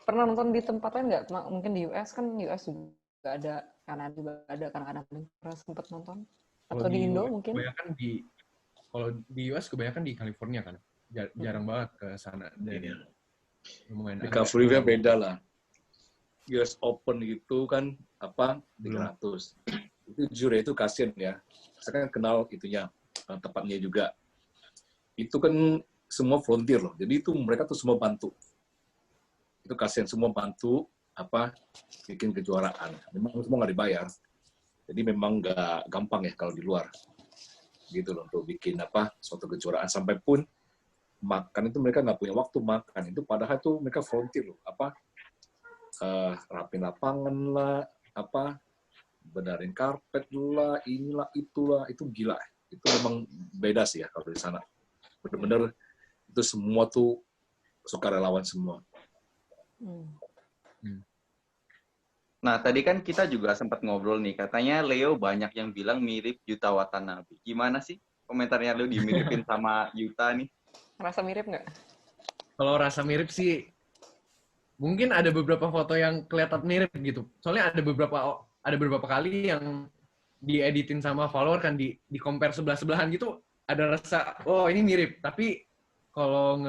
Pernah nonton di tempat lain nggak? Mungkin di US kan, US juga ada, Kanada juga ada, kadang-kadang pernah sempat nonton. Atau di Indo mungkin? Kalau di US kebanyakan di California kan. Jarang banget ke sana. Dan lumayan di California beda lah. US Open gitu kan 300. Itu juri itu kasihan ya. Saya kan kenal itunya tempatnya juga. Itu kan semua volunteer loh. Jadi itu mereka tuh semua bantu. Itu kasihan semua bantu bikin kejuaraan. Memang semua nggak dibayar. Jadi memang nggak gampang ya kalau di luar. Gitu loh untuk bikin suatu kejuaraan sampai pun makan itu mereka nggak punya waktu makan. Itu padahal tuh mereka volunteer loh. Rapin lapangan lah, benerin karpet lah, inilah itulah, itu gila. Itu memang beda sih ya kalau di sana. Bener-bener itu semua tuh sukarelawan semua. Nah, tadi kan kita juga sempat ngobrol nih, katanya Leo banyak yang bilang mirip Yuta Watanabe. Gimana sih komentarnya Leo dimiripin sama Yuta nih? Rasa mirip nggak? Kalau rasa mirip sih, mungkin ada beberapa foto yang kelihatan mirip gitu. Soalnya ada beberapa kali yang dieditin sama follower kan, di compare sebelah-sebelahan gitu, ada rasa, oh ini mirip. Tapi kalau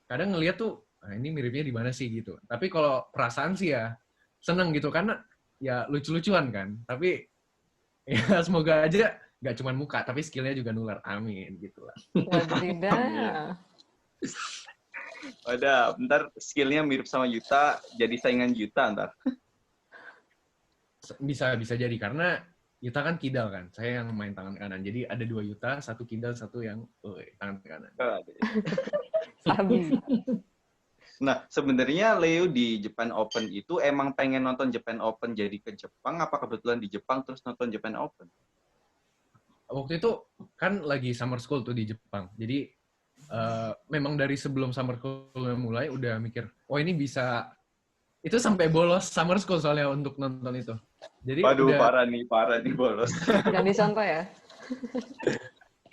kadang ngelihat tuh, ini miripnya di mana sih gitu. Tapi kalau perasaan sih ya, seneng gitu, karena ya lucu-lucuan kan. Tapi ya semoga aja nggak cuma muka, tapi skillnya juga nular. Amin gitu lah. Wadidah. Wadah, bentar skillnya mirip sama Yuta, jadi saingan Yuta ntar. Bisa jadi, karena Yuta kan kidal kan, saya yang main tangan kanan. Jadi ada 2 Yuta, 1 kidal, 1 yang tangan kanan. Sabi. Nah, sebenarnya Leo di Japan Open itu emang pengen nonton Japan Open jadi ke Jepang, apa kebetulan di Jepang terus nonton Japan Open? Waktu itu kan lagi summer school tuh di Jepang. Jadi memang dari sebelum summer school mulai udah mikir, oh ini bisa, itu sampai bolos summer school soalnya untuk nonton itu. Jadi Waduh, udah, parah nih bolos. Jangan dicontoh ya.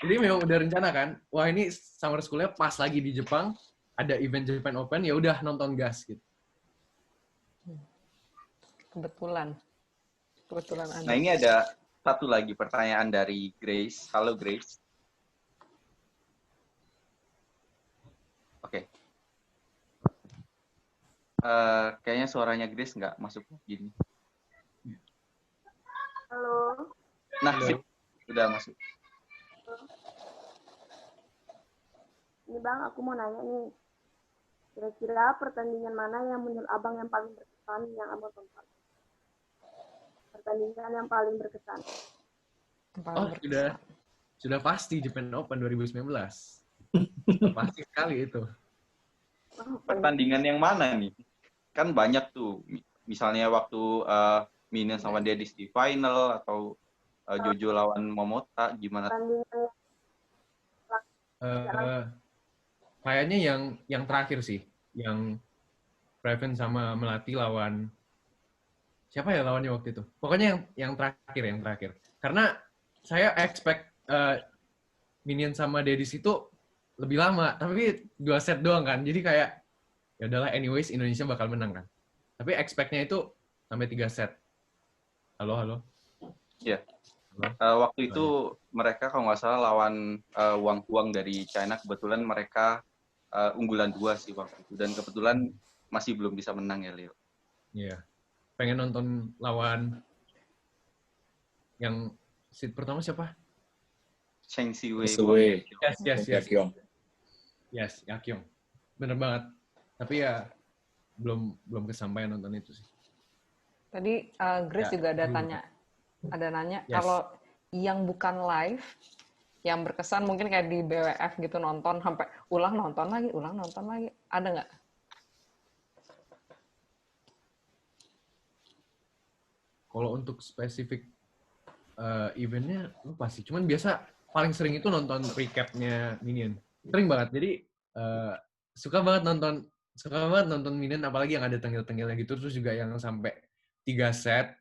jadi memang udah rencana kan, wah ini summer school-nya pas lagi di Jepang, ada event Japan Open, ya udah nonton gas gitu. Kebetulan ada. Nah, ini ada satu lagi pertanyaan dari Grace. Halo Grace. Oke. Kayaknya suaranya Grace nggak masuk gini. Halo. Nah, sip. Udah masuk. Ini Bang, aku mau nanya nih. Kira-kira pertandingan mana yang menurut Abang yang paling berkesan yang Abang tonton? Pertandingan yang paling berkesan. Oh, sudah pasti Japan Open 2019. Pasti sekali itu. Pertandingan yang mana nih? Kan banyak tuh. Misalnya waktu Minion sama Dedis di final, atau Jojo lawan Momota, gimana? Pertandingan Kayaknya yang terakhir sih, yang Raven sama Melati lawan siapa ya lawannya waktu itu? Pokoknya yang terakhir. Karena saya expect Minion sama Dedis itu lebih lama, tapi 2 set doang kan. Jadi kayak ya udahlah, anyways Indonesia bakal menang kan. Tapi expect-nya itu sampai 3 set. Halo. Iya. Waktu itu mereka kalau nggak salah lawan Wang Huang dari China. Kebetulan mereka unggulan 2 sih waktu itu. Dan kebetulan masih belum bisa menang ya, Leo. Iya. Pengen nonton lawan yang seat pertama siapa? Cheng Siwei. Yes. Yes, Yakyong. Bener banget. Tapi ya belum kesampaian nonton itu sih. Tadi Grace juga ada nanya Yes. kalau yang bukan live, yang berkesan mungkin kayak di BWF gitu, nonton sampai ulang nonton lagi, ada nggak? Kalau untuk spesifik eventnya lupa sih. Cuman biasa paling sering itu nonton recapnya Minion. Sering banget. Jadi suka banget nonton Minion, apalagi yang ada tengil-tengilnya gitu. Terus juga yang sampai 3 set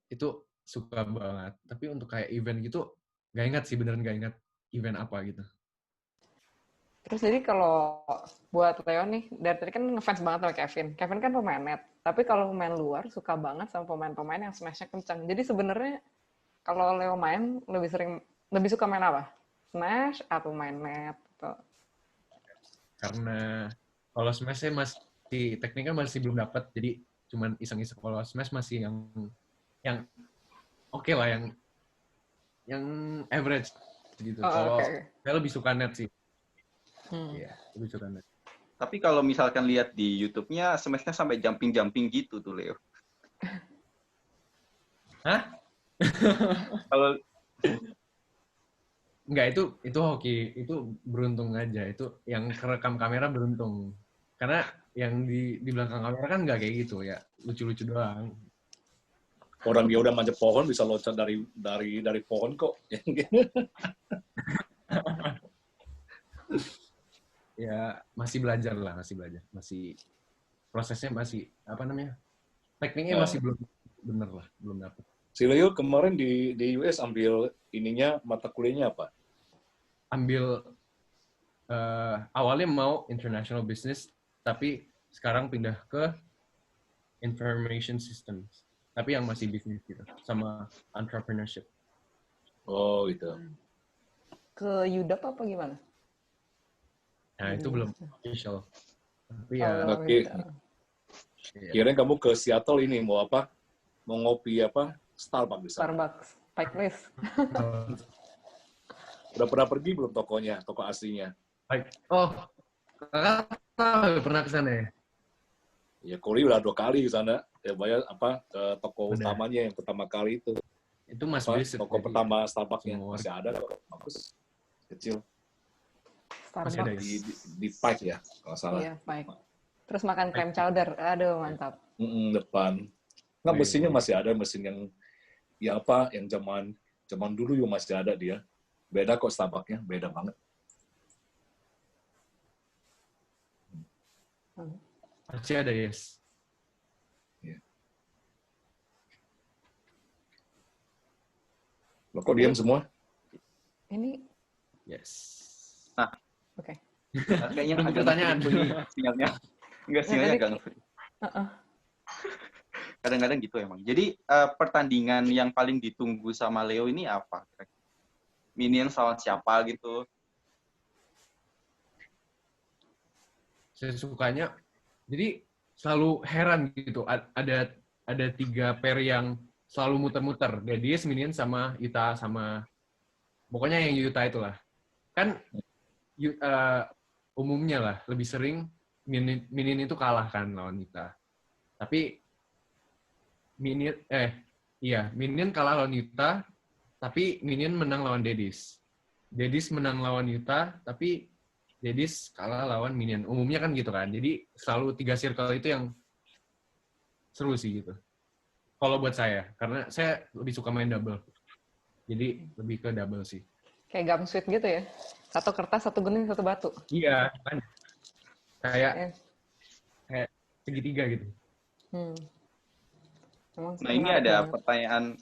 itu suka banget. Tapi untuk kayak event gitu nggak ingat sih, beneran nggak ingat event apa gitu. Terus jadi kalau buat Leo nih, dari tadi kan ngefans banget sama Kevin. Kevin kan pemain net, tapi kalau pemain luar suka banget sama pemain-pemain yang smash-nya kencang. Jadi sebenarnya kalau Leo main lebih suka main apa? Smash atau main net? Atau... Karena kalau smash saya tekniknya masih belum dapat, jadi cuman iseng-iseng. Kalau Smash masih yang oke lah, yang average gitu. Kalau saya lebih suka net sih. Iya, lebih suka net. Tapi kalau misalkan lihat di YouTube-nya, Smash-nya sampai jumping-jumping gitu tuh, Leo. Hah? Kalau Enggak, itu hoki, itu beruntung aja. Itu yang kerekam kamera beruntung. Karena yang di belakang kamera kan nggak kayak gitu ya, lucu-lucu doang. Orang dia udah manjat pohon bisa loncat dari pohon kok. Ya masih belajar lah, prosesnya masih tekniknya masih belum bener lah, belum dapet. Si Leo kemarin di US ambil ininya mata kuliahnya apa? Ambil awalnya mau international business, tapi sekarang pindah ke information systems, tapi yang masih bisnis gitu, sama entrepreneurship. Oh gitu. Ke UW apa gimana? Nah itu belum official. Tapi ya. Oke. Kirain kamu ke Seattle ini mau apa? Mau ngopi apa? Starbucks di sana. Starbucks, Pike Place. Udah pernah pergi belum tokonya, toko aslinya? Oh, kakak pernah ke sana ya? Ya, Koli udah 2 kali ke sana. Ya bayar apa ke toko Udah. utamanya yang pertama kali itu. Itu Mas Apa, Visit. toko pertama Starbucks-nya Semua masih ada kok, bagus. Kecil. Masih ada Starbucks. Di Pike ya, kalau salah. Iya, Pike. Terus makan clam chowder. Aduh, mantap. Depan. Nggak, mesinnya masih ada, mesin yang ya apa, yang zaman dulu juga masih ada dia. Beda kok Starbucks-nya, beda banget. Masih ada, yes. Ya. Loh, kok diam semua? Ini, Yes. Nah, oke. kayaknya Tunggu agak pertanyaan. bunyi sinyalnya. Enggak, sinyalnya tadi- agak nge-free. Kadang-kadang gitu emang. Jadi pertandingan yang paling ditunggu sama Leo ini apa? Minion lawan siapa gitu? Saya sukanya, jadi selalu heran gitu. Ada 3 pair yang selalu muter-muter. Daddies, Minion, sama Yuta, sama pokoknya yang Yuta itulah. Kan umumnya lah, lebih sering Minion itu kalah kan lawan Yuta. Tapi Minion kalah lawan Yuta, tapi Minion menang lawan Daddies. Daddies menang lawan Yuta, tapi Daddies kalah lawan Minion. Umumnya kan gitu kan. Jadi selalu 3 circle itu yang seru sih gitu. Kalau buat saya, karena saya lebih suka main double. Jadi lebih ke double sih. Kayak gum sweet gitu ya. 1 kertas, 1 gunting, 1 batu. Iya, kan. Kayak segitiga gitu. Nah, ini ada pertanyaan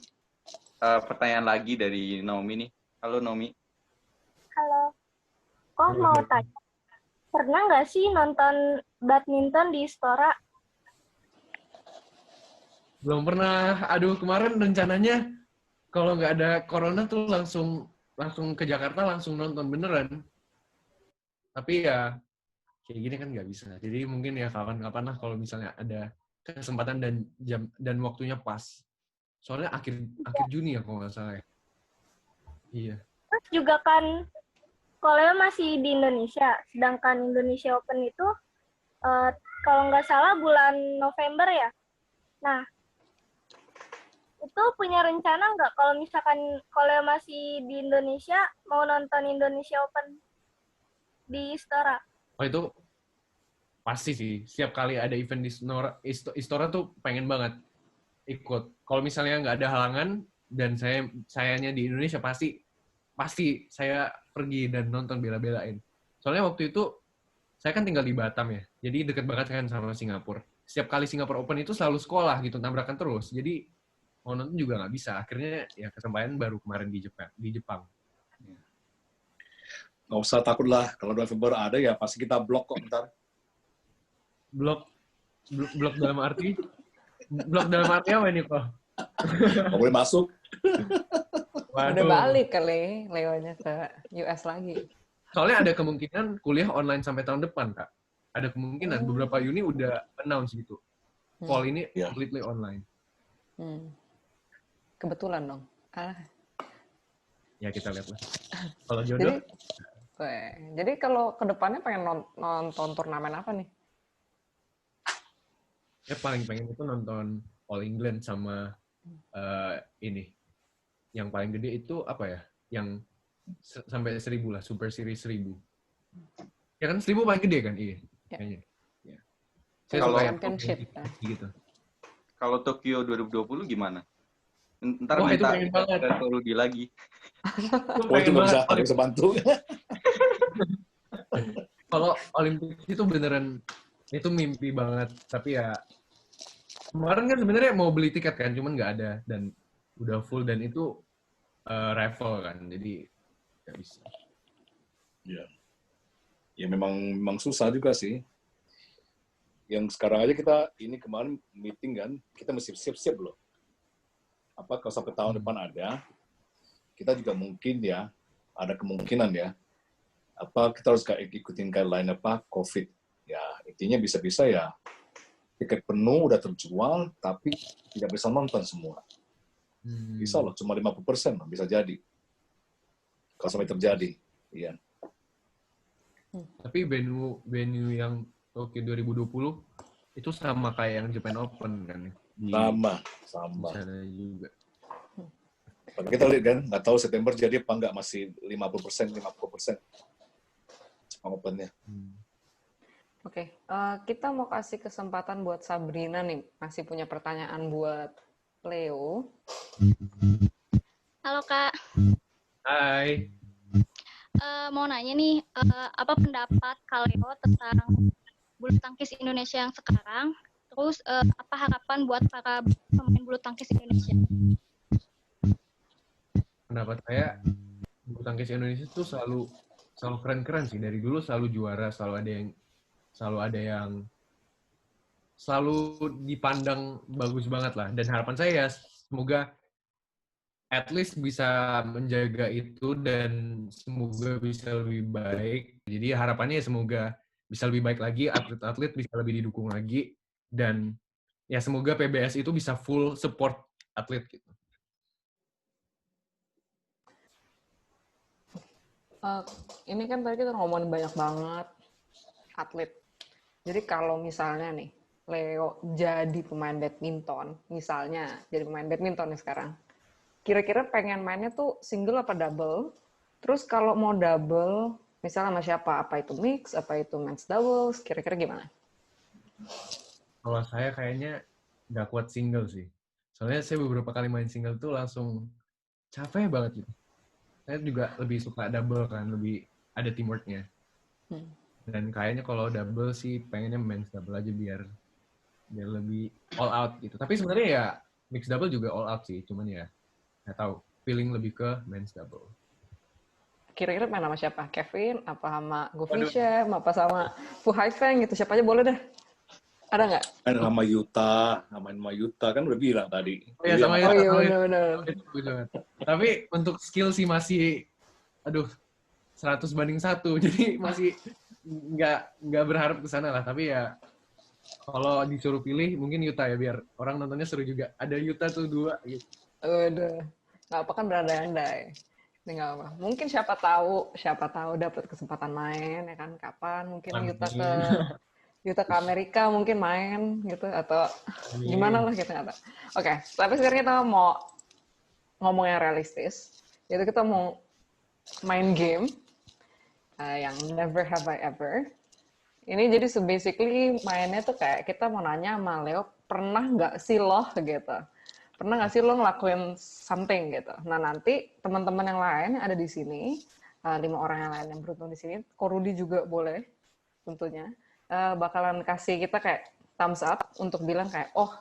lagi dari Naomi nih. Halo Naomi. Halo. Kok mau tanya, pernah nggak sih nonton badminton di Istora? Belum pernah. Aduh, kemarin rencananya kalau nggak ada corona tuh langsung ke Jakarta langsung nonton beneran. Tapi ya kayak gini kan nggak bisa. Jadi mungkin ya kapan-kapan lah kalau misalnya ada kesempatan dan jam dan waktunya pas. Soalnya akhir Juni ya kalau nggak salah ya. Iya. Terus juga kan, kalau masih di Indonesia, sedangkan Indonesia Open itu kalau nggak salah bulan November ya. Nah, itu punya rencana nggak kalau misalkan kalau masih di Indonesia mau nonton Indonesia Open di Istora? Oh itu pasti sih. Setiap kali ada event di Istora tuh pengen banget ikut. Kalau misalnya nggak ada halangan dan sayanya di Indonesia pasti saya pergi dan nonton bela-belain. Soalnya waktu itu saya kan tinggal di Batam ya. Jadi deket banget kan sama Singapura. Setiap kali Singapura Open itu selalu sekolah gitu, tabrakan terus. Jadi mau nonton juga nggak bisa. Akhirnya ya kesempatan baru kemarin di Jepang. Nggak usah takut lah. Kalau November ada ya pasti kita blok kok ntar. Blok dalam arti? Blok dalam arti apa ini, Pak? Nggak boleh masuk. Udah balik kali Leonya ke US lagi. Soalnya ada kemungkinan kuliah online sampai tahun depan, Kak. ada kemungkinan beberapa uni udah announce gitu. Fall ini Ya. completely online. Kebetulan dong. Ya kita lihat lah. Kalau jodoh, Jadi kalau kedepannya pengen nonton turnamen apa nih? ya paling pengen itu nonton All England sama ini. Yang paling gede itu apa ya? Yang sampai 1.000 lah, Super Series 1.000. Ya kan 1.000 paling gede kan? Iya. Ya. Kayaknya. Ya. Kalau championship. Gitu. Kalau Tokyo 2020 gimana? Ntar Wah, itu minta pengen banget. Retro Rudy lagi. Oh itu nggak bisa bantu. Kalau Olimpik itu beneran itu mimpi banget. Tapi ya kemarin kan sebenarnya mau beli tiket kan, cuman nggak ada dan udah full dan itu raffle kan, jadi nggak bisa. Ya memang susah juga sih. Yang sekarang aja kita ini kemarin meeting kan, kita mesti siap-siap loh. Apa kalau sampai tahun depan ada, kita juga mungkin ya ada kemungkinan ya. Apa kita harus ikutin guideline apa COVID. Ya intinya bisa-bisa ya tiket penuh udah terjual tapi tidak bisa nonton semua. Bisa loh, cuma 50% loh, bisa jadi. Kalau sampai terjadi, iya. Tapi venue yang Tokyo 2020 itu sama kayak yang Japan Open kan? Sama. Di sana juga. Tapi kita lihat kan, nggak tahu September jadi apa nggak, masih 50%. Jepang Open-nya. Oke, kita mau kasih kesempatan buat Sabrina nih, masih punya pertanyaan buat Leo. Halo Kak. Hai. Mau nanya nih, apa pendapat Kak Leo tentang bulu tangkis Indonesia yang sekarang? Terus apa harapan buat para pemain bulu tangkis Indonesia? Pendapat saya, bulu tangkis Indonesia itu selalu keren-keren sih. Dari dulu selalu juara, selalu ada yang selalu dipandang bagus banget lah. Dan harapan saya ya semoga at least bisa menjaga itu dan semoga bisa lebih baik. Jadi harapannya semoga bisa lebih baik lagi, atlet-atlet bisa lebih didukung lagi, dan ya semoga PBS itu bisa full support atlet gitu. Ini kan tadi kita ngomongin banyak banget atlet. Jadi kalau misalnya nih, Leo jadi pemain badminton, misalnya jadi pemain badminton nih sekarang, kira-kira pengen mainnya tuh single apa double? Terus kalau mau double, misalnya sama siapa? Apa itu mix? Apa itu men's doubles? Kira-kira gimana? Kalau saya kayaknya nggak kuat single sih. Soalnya saya beberapa kali main single tuh langsung capek banget gitu. Saya juga lebih suka double kan, lebih ada teamwork-nya. Dan kayaknya kalau double sih pengennya men's double aja biar lebih all out gitu. Tapi sebenarnya ya mixed double juga all out sih, cuman ya nggak tahu, feeling lebih ke men's double. Kira-kira main sama siapa? Kevin? Apa sama Govishem? Apa sama Fu Haifeng gitu? Siapa aja boleh deh. Ada nggak? Main sama Yuta kan udah bilang tadi. Oh ya sama Yuta. Oh iya benar. Tapi untuk skill sih masih, 100 banding 1. Jadi masih nggak berharap ke sana lah. Tapi ya kalau disuruh pilih mungkin Yuta ya, biar orang nontonnya seru juga. Ada Yuta tuh 2 gitu. Udah. Nggak apa kan berandai-andai. Ini nggak apa. Mungkin siapa tahu dapat kesempatan main ya kan, kapan mungkin Yuta ke Amerika mungkin main gitu, atau gimana lah kita nggak tahu. Oke, tapi sekarang kita mau ngomong yang realistis. Yaitu kita mau main game yang Never Have I Ever. Ini jadi basically mainnya tuh kayak kita mau nanya sama Leo, pernah nggak sih lo gitu? Pernah nggak sih lo ngelakuin something gitu? Nah nanti teman-teman yang lain yang ada di sini, 5 orang yang lain yang beruntung di sini, Ko Rudy juga boleh tentunya, bakalan kasih kita kayak thumbs up untuk bilang kayak, oh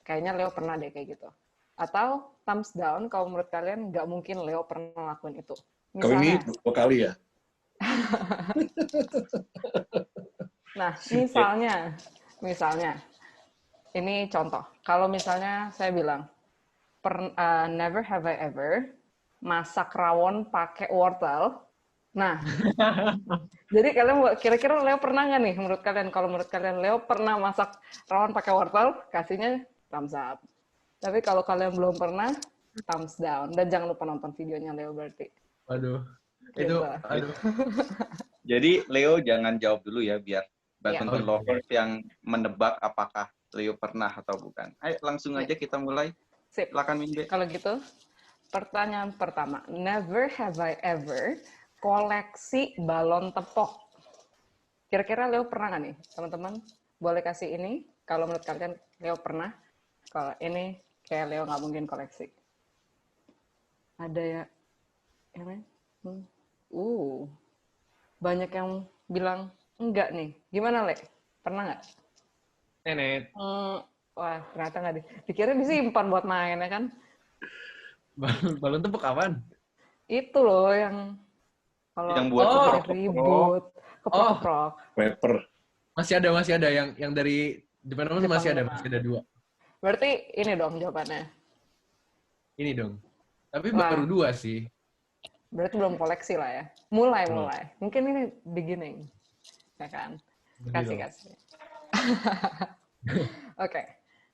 kayaknya Leo pernah deh kayak gitu. Atau thumbs down kalau menurut kalian nggak mungkin Leo pernah ngelakuin itu. Kau ini 2 kali ya? Nah, misalnya, ini contoh. Kalau misalnya saya bilang, never have I ever masak rawon pakai wortel, Nah, jadi kira-kira Leo pernah nggak nih menurut kalian? Kalau menurut kalian Leo pernah masak rawon pakai wortel, kasihnya thumbs up. Tapi kalau kalian belum pernah, thumbs down. Dan jangan lupa nonton videonya Leo berarti. Waduh, Gitu. aduh. Jadi Leo jangan jawab dulu ya, biar badminton Oke. lovers yang menebak apakah Leo pernah atau bukan. Ayo langsung aja kita mulai. Sip. Silakan Minde. Kalau gitu, pertanyaan pertama. Never have I ever koleksi balon tepok. Kira-kira Leo pernah nggak nih, teman-teman? Boleh kasih ini. Kalau menurut kalian Leo pernah. Kalau ini kayak Leo nggak mungkin koleksi. Ada ya? Banyak yang bilang enggak nih. Gimana, Le? Pernah nggak? Nenet. Wah, ternyata nggak dikira disimpan buat main, ya kan? Balon tepuk kapan? Itu loh yang kalau Yang buat ribut, keprok-keprok. Paper. Masih ada yang dari Jepang masih ada 2. Berarti ini dong jawabannya. Ini dong. Tapi baru 2 sih. Berarti belum koleksi lah ya. Mulai. Mungkin ini beginning. Ya kan? Kasih. Oke.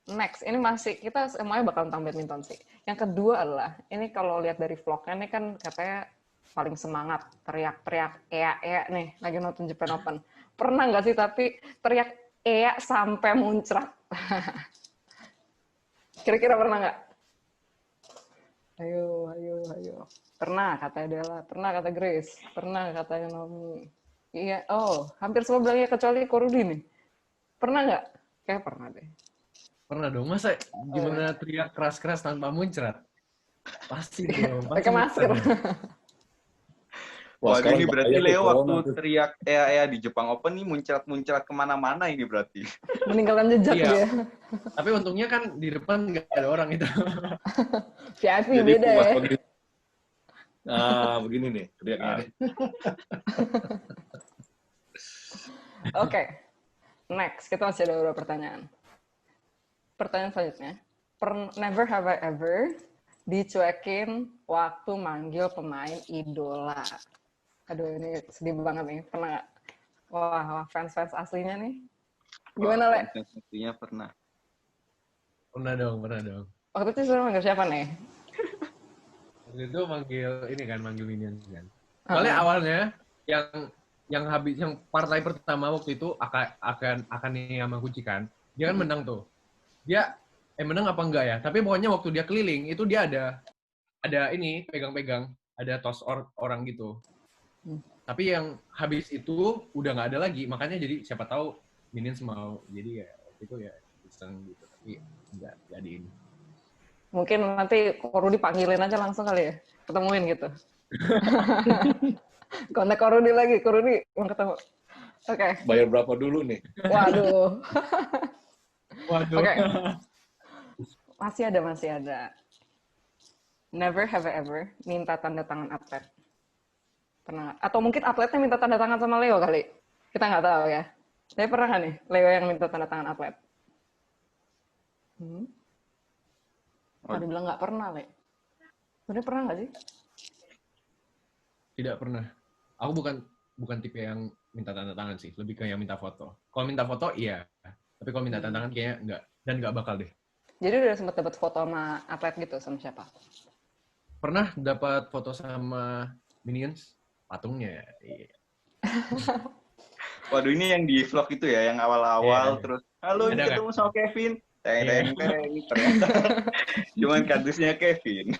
Next, ini masih kita semuanya bakal tentang badminton sih. Yang kedua adalah, ini kalau lihat dari vlognya ini kan katanya paling semangat, teriak-teriak, ea nih, lagi nonton Japan Open. Pernah nggak sih tapi teriak ea sampai muncrat? Kira-kira pernah nggak? Ayo. Pernah, kata Della. Pernah, kata Grace. Pernah, kata Nomi. Iya, hampir semua bilang ya, kecuali Korudi nih. Pernah nggak? Kayak pernah deh. Pernah dong. Masa gimana teriak keras-keras tanpa muncrat? Pasti dong. Pakai masker. Wah, ini berarti Leo waktu teriak ea di Jepang Open nih muncrat kemana-mana ini berarti. Meninggalkan jejak dia. Tapi untungnya kan di depan nggak ada orang itu. VIP beda ya. Begini nih teriaknya. Oke. Next, kita masih ada beberapa pertanyaan. Pertanyaan selanjutnya. Never have I ever dicuekin waktu manggil pemain idola. Aduh, ini sedih banget nih. Pernah nggak? Wah, fans-fans aslinya nih. Gimana, Le? Fans aslinya pernah. Pernah dong. Waktu itu suruh manggil siapa nih? Waktu itu manggil Minions kan. Soalnya awalnya yang partai pertama waktu itu akan nih sama Gucci kan. Dia kan menang tuh. Dia menang apa enggak ya? Tapi pokoknya waktu dia keliling itu dia ada ini pegang-pegang, ada tos orang gitu. Tapi yang habis itu udah nggak ada lagi, makanya jadi siapa tahu Minions mau. Jadi ya itu ya iseng gitu, tapi nggak jadi ini. Mungkin nanti Korudi panggilin aja langsung kali ya, ketemuin gitu. Kontak Korudi lagi, Korudi mau ketemu. Oke. Bayar berapa dulu nih? Waduh. Oke. Masih ada. Never have I ever minta tanda tangan atlet. Pernah? Atau mungkin atletnya minta tanda tangan sama Leo kali. Kita nggak tahu ya. Tapi pernah nggak nih Leo yang minta tanda tangan atlet? Tadi bilang nggak pernah, Le. Sebenarnya pernah nggak sih? Tidak pernah. Aku bukan tipe yang minta tanda tangan sih, lebih ke yang minta foto. Kalau minta foto iya, tapi kalau minta tanda tangan kayaknya enggak, dan nggak bakal deh. Jadi udah sempat dapat foto sama atlet gitu, sama siapa? Pernah dapat foto sama Minions, patungnya. Iya. Waduh, ini yang di vlog itu ya, yang awal-awal terus, halo Ada ketemu sama Kevin. Ternyata cuman kardusnya Kevin.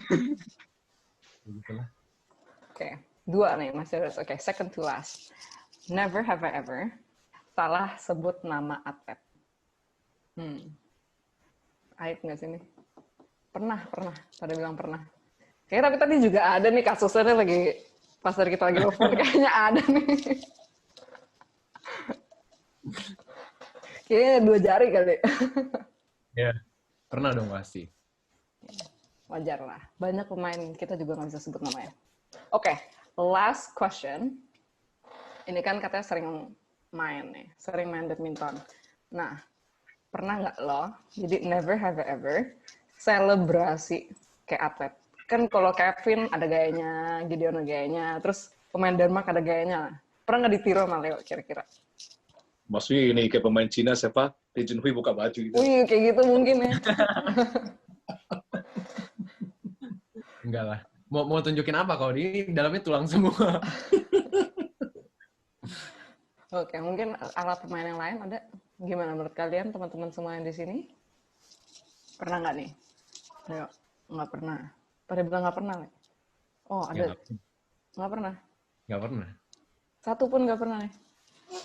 Begitulah. Oke, 2 nih, masih ada. Oke, second to last. Never have I ever salah sebut nama atlet. Aib nggak sih nih? Pernah. Pada bilang pernah. Kayaknya tapi tadi juga ada nih kasusnya lagi, pas dari kita lagi nelfon, kayaknya ada nih. Kayaknya 2 jari kali. Ya, pernah dong pasti. Wajar lah. Banyak pemain kita juga nggak bisa sebut namanya. Oke, last question. Ini kan katanya sering main badminton. Nah, pernah nggak lo, jadi never have I ever, selebrasi kayak atlet? Kan kalau Kevin ada gayanya, Gideon ada gayanya, terus pemain Denmark ada gayanya lah. Pernah nggak ditiru sama Leo kira-kira? Maksudnya ini kayak pemain Cina siapa? Lee Junhui buka baju gitu. Wih, kayak gitu mungkin ya. Enggak lah. Mau tunjukin apa kalau ini dalamnya tulang semua. Oke, mungkin alat pemain yang lain ada. Gimana menurut kalian teman-teman semua yang di sini? Pernah nggak nih? Ayo, nggak pernah. Pada bilang nggak pernah. Le? Oh, ada. Nggak pernah. Nggak pernah. Satu pun nggak pernah nih.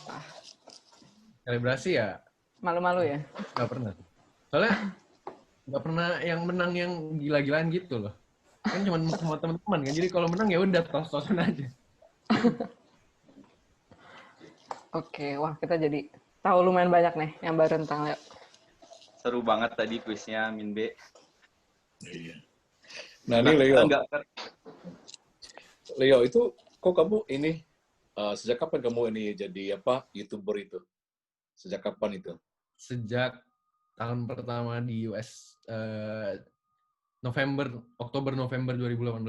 Ah, Kalibrasi ya malu-malu ya. nggak pernah. Soalnya nggak pernah yang menang yang gila-gilaan gitu loh. Kan cuma sama teman-teman kan. Jadi kalau menang ya udah tos-tosan aja. Oke, wah kita jadi tahu lumayan banyak nih yang baru tentang Leo. Seru banget tadi kuisnya Min B. Iya. Nah ini Leo. Leo itu kok kamu ini sejak kapan kamu ini jadi apa YouTuber itu? Sejak kapan itu? Sejak tahun pertama di US Oktober-November 2018.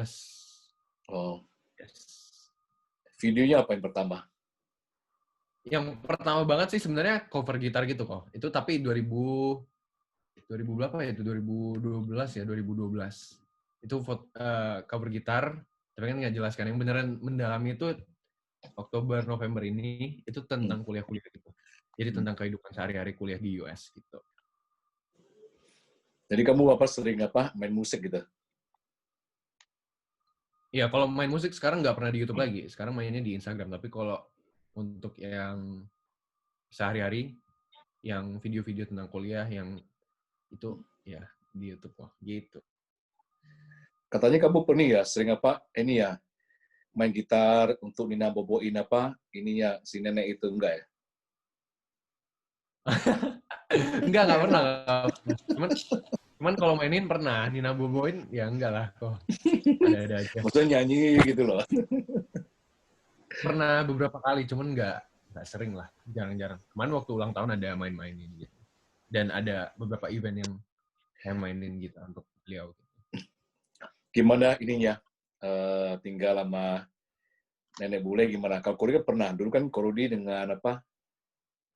Oh. Yes. Videonya apa yang pertama? Yang pertama banget sih sebenarnya cover gitar gitu kok. Itu tapi 2000 berapa ya? Itu 2012 ya, 2012. Itu cover gitar, tapi kan nggak jelas kan. Yang beneran mendalami itu Oktober November ini itu tentang kuliah-kuliah gitu. Jadi tentang kehidupan sehari-hari kuliah di US gitu. Jadi kamu sering main musik gitu? Iya, kalau main musik sekarang nggak pernah di YouTube lagi. Sekarang mainnya di Instagram. Tapi kalau untuk yang sehari-hari, yang video-video tentang kuliah, yang itu ya di YouTube kok. Gitu. Katanya kamu pernah ya sering ini ya main gitar untuk Nina boboin ininya si nenek itu enggak ya? Enggak pernah. Cuman kalau mainin pernah, Nina boboin ya enggak lah kok. Ada aja. Maksudnya nyanyi gitu loh. Pernah beberapa kali, cuman enggak sering lah, jarang-jarang. Kemarin waktu ulang tahun ada main-mainin gitu. Dan ada beberapa event yang saya mainin gitu untuk beliau. Gimana ininya? Tinggal sama nenek bule gimana? Kalau Korudi kan pernah. Dulu kan Korudi dengan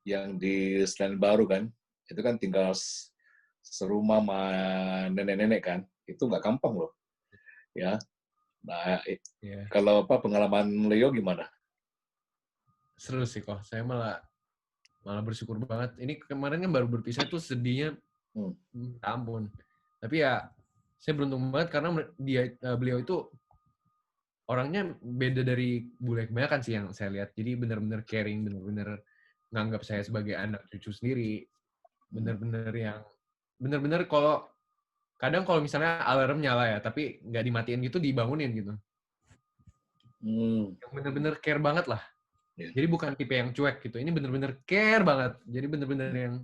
yang di Selandia Baru kan, itu kan tinggal serumah sama nenek-nenek kan, itu nggak gampang loh, ya. Nah, kalau pengalaman Leo gimana? Seru sih kok, saya malah bersyukur banget. Ini kemarin kan baru berpisah tuh sedihnya, ampun. Tapi ya saya beruntung banget karena beliau itu orangnya beda dari bule kebanyakan sih yang saya lihat. Jadi benar-benar caring, benar-benar nganggap saya sebagai anak cucu sendiri. Benar-benar kadang kalau misalnya alarm nyala ya, tapi nggak dimatiin gitu, dibangunin gitu. Yang benar-benar care banget lah. Jadi bukan tipe yang cuek gitu. Ini benar-benar care banget. Jadi benar-benar yang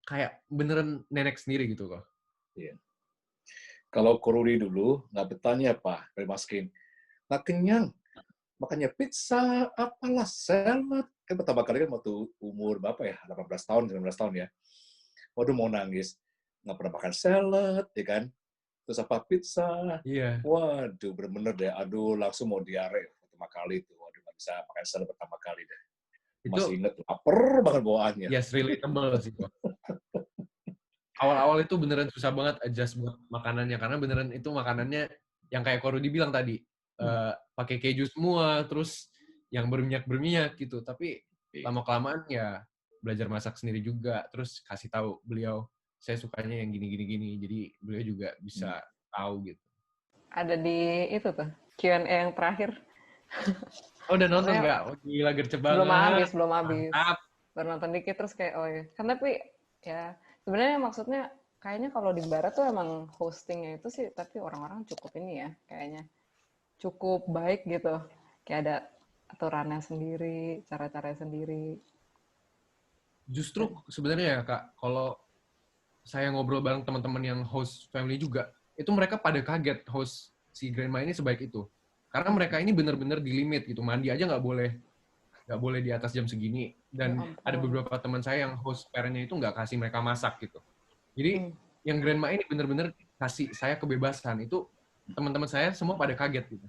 kayak beneran nenek sendiri gitu kok. Iya. Kalau Korudi dulu nggak bertanya Maskin, nggak kenyang, makanya pizza, apalah, salad. Kan pertama kali kan waktu umur berapa ya, 18 tahun, 19 tahun ya. Waduh mau nangis. Nggak pernah makan salad, ya kan. Terus pizza. Iya. Waduh, bener-bener deh. Aduh, langsung mau diare pertama kali itu. Waduh, nggak bisa makan salad pertama kali deh. Masih inget, lapar banget bawaannya. Yes, relatable sih kok. Awal-awal itu beneran susah banget adjust buat makanannya. Karena beneran itu makanannya yang kayak Korudi bilang tadi. Pakai keju semua, terus yang berminyak gitu. Tapi lama-kelamaan ya belajar masak sendiri juga. Terus kasih tahu beliau, saya sukanya yang gini-gini. Jadi beliau juga bisa tahu gitu. Ada di itu tuh, Q&A yang terakhir. Oh, udah nonton nggak? Oh, gila, gercep banget. Belum habis. Baru nonton dikit, terus kayak, oh ya. Kan tapi, ya, sebenarnya maksudnya, kayaknya kalau di Barat tuh emang hostingnya itu sih, tapi orang-orang cukup ini ya, kayaknya. Cukup baik gitu. Kayak ada aturannya sendiri, cara-caranya sendiri. Justru sebenarnya ya, Kak, kalau saya ngobrol bareng teman-teman yang host family juga, itu mereka pada kaget host si grandma ini sebaik itu. Karena mereka ini benar-benar di limit gitu. Mandi aja nggak boleh di atas jam segini. Dan ada beberapa teman saya yang host parent-nya itu nggak kasih mereka masak gitu. Jadi yang grandma ini benar-benar kasih saya kebebasan. Itu teman-teman saya semua pada kaget gitu.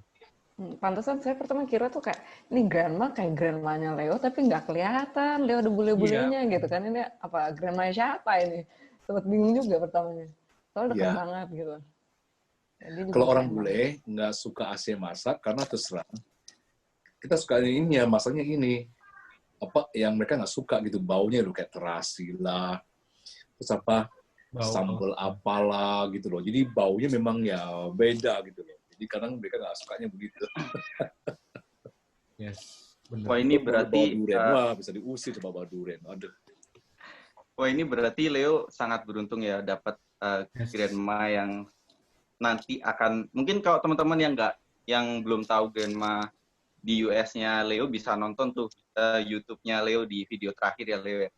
Pantesan saya pertama kira tuh kayak, ini grandma kayak grandmanya Leo, tapi nggak kelihatan. Leo ada bule-bulenya gitu kan. Ini apa, grandmanya siapa ini? Sempat bingung juga pertamanya. Soalnya dekat Iya. banget gitu. Jadi juga Kalau orang sayang bule nggak suka AC masak karena terserah. Kita suka ini ya, masaknya ini. Apa yang mereka nggak suka gitu, baunya loh kayak terasi lah. Terus apa, sambal apalah gitu loh. Jadi baunya memang ya beda gitu loh. Jadi kadang mereka nggak sukanya begitu. Yes, benar. Wah ini Bawa berarti durian. Wah, bisa diusir coba bawa durian. Aduh. wah ini berarti Leo sangat beruntung ya dapat grandma yang nanti akan, mungkin kalau teman-teman yang belum tahu grandma di US-nya Leo bisa nonton tuh YouTube-nya Leo di video terakhir ya Leo ya.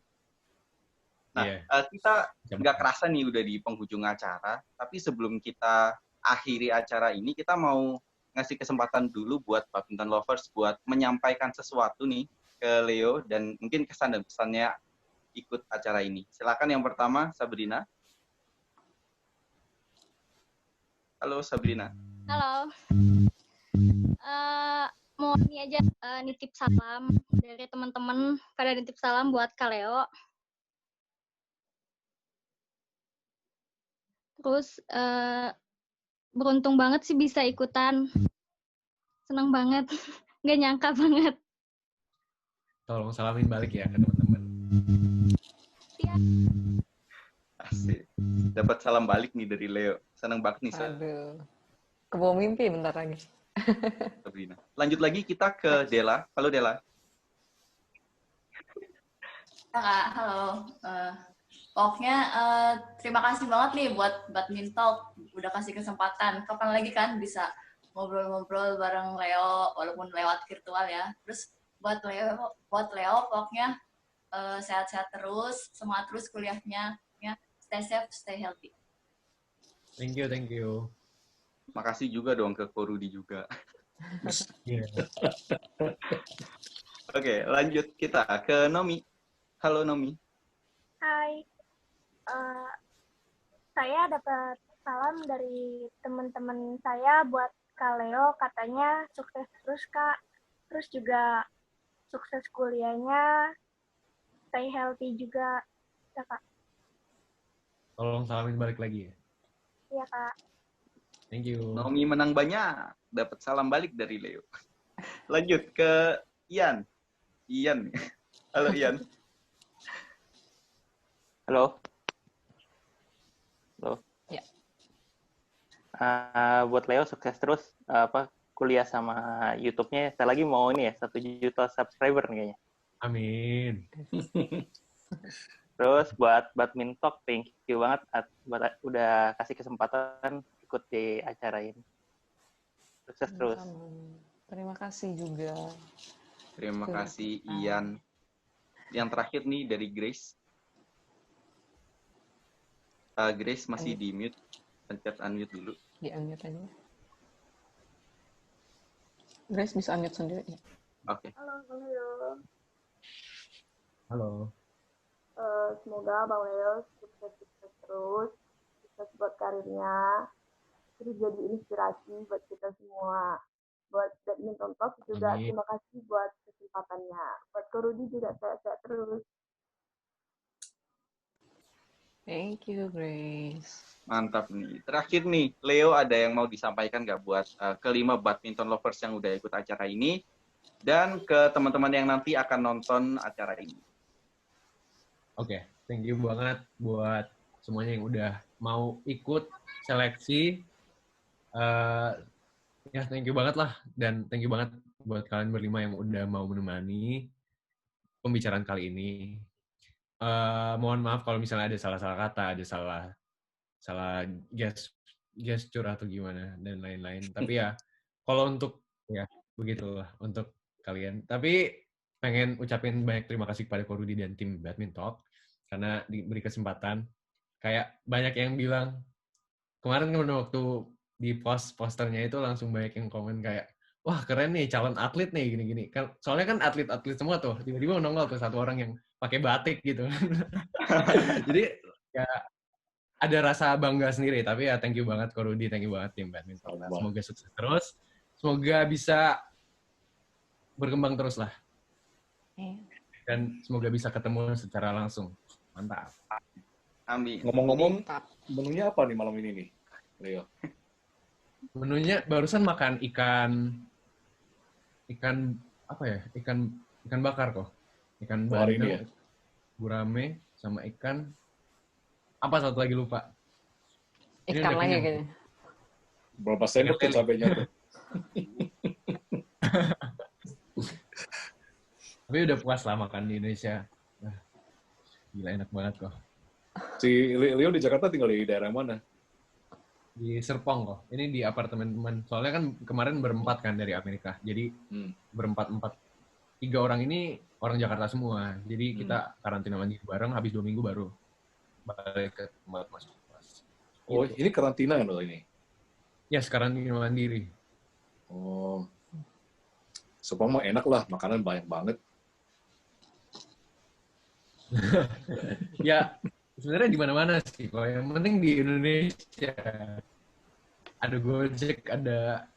Nah, kita nggak kerasa nih udah di penghujung acara, tapi sebelum kita akhiri acara ini, kita mau ngasih kesempatan dulu buat badminton lovers buat menyampaikan sesuatu nih ke Leo dan mungkin kesan dan pesannya ikut acara ini. Silakan yang pertama, Sabrina. Halo Sabrina. Halo. Mau ini aja nitip salam dari teman-teman, pada nitip salam buat Kak Leo. Terus beruntung banget sih bisa ikutan. Senang banget. Nggak nyangka banget. Tolong salamin balik ya ke teman-teman. Iya. Asik. Dapat salam balik nih dari Leo. Senang banget nih, Sa. Aduh. Kebawa mimpi bentar lagi. Sabrina. Lanjut lagi kita ke Dela. Halo Dela. Kak, halo. Pokoknya terima kasih banget nih buat badminton, udah kasih kesempatan. Kapan lagi kan bisa ngobrol-ngobrol bareng Leo, walaupun lewat virtual ya. Terus buat Leo pokoknya sehat-sehat terus, semangat terus kuliahnya. Ya, stay safe, stay healthy. Thank you. Makasih juga dong ke Korudi juga. Yeah. Oke, lanjut kita ke Nomi. Halo Nomi. Hai, saya dapat salam dari teman-teman saya buat Kak Leo, katanya sukses terus Kak, terus juga sukses kuliahnya, stay healthy juga, ya Kak. Tolong salamin balik lagi ya. Iya Kak. Thank you. Nomi menang banyak, dapat salam balik dari Leo. Lanjut ke Ian. Halo Ian. Halo. Ya. Buat Leo sukses terus kuliah sama YouTube-nya. Saya lagi mau ini ya 1 juta subscriber nih kayaknya. Amin. Terus buat badminton, thank you banget udah kasih kesempatan ikut di acara ini. Sukses terus. Terima kasih juga. Terima kasih Ian. Yang terakhir nih dari Grace. Grace masih di mute, pencet unmute dulu. Di unmute aja. Grace bisa unmute sendiri ya. Oke. Halo Bang Leo. Halo. Semoga Bang Leo sukses terus, sukses buat karirnya, terus jadi inspirasi buat kita semua. Buat badminton talk juga Amin. terima kasih buat kesempatannya. Buat Korudi juga sehat-sehat terus. Thank you, Grace. Mantap nih. Terakhir nih, Leo ada yang mau disampaikan nggak buat kelima badminton lovers yang udah ikut acara ini dan ke teman-teman yang nanti akan nonton acara ini? Oke, thank you banget buat semuanya yang udah mau ikut seleksi. Ya, thank you banget lah. Dan thank you banget buat kalian berlima yang udah mau menemani pembicaraan kali ini. Mohon maaf kalau misalnya ada salah-salah kata, ada salah gesture atau gimana, dan lain-lain. Tapi ya, kalau untuk, ya, begitulah untuk kalian. Tapi pengen ucapin banyak terima kasih kepada Korudi dan tim Badminton karena diberi kesempatan. Kayak banyak yang bilang, kemarin kan waktu di posternya itu langsung banyak yang komen kayak, wah keren nih calon atlet nih gini-gini. Soalnya kan atlet-atlet semua tuh, tiba-tiba nongol tuh satu orang yang pakai batik gitu. Jadi ya ada rasa bangga sendiri, tapi ya thank you banget Korudi, thank you banget tim Badminton. Semoga sukses terus. semoga bisa berkembang terus lah. Iya. Dan semoga bisa ketemu secara langsung. Mantap. Amin. Ngomong-ngomong, Mantap. menunya apa nih malam ini nih, Leo? Menunya barusan makan ikan apa ya? Ikan bakar kok. Ikan Oh, hari ini ya? bandeng, gurame sama ikan apa satu lagi lupa. Ini Ikan udah lagi kenyang. kayaknya. Berapa sendok tuh cabenya tuh? Tapi udah puas lah makan di Indonesia. Wah, gila enak banget kok. Si Leo di Jakarta tinggal di daerah mana? Di Serpong kok. Ini di apartemen teman. Soalnya kan kemarin berempat kan dari Amerika. Jadi berempat-empat. 3 orang ini orang Jakarta semua. Jadi kita karantina mandiri bareng, habis 2 minggu baru balik ke tempat masing-masing. Oh, ini karantina kan loh ini? Ya, sekarang ini mandiri. Oh. Serpong mah enak lah, makanan banyak banget. Ya, sebenarnya di mana-mana sih. Kalau yang penting di Indonesia ada Gojek, ada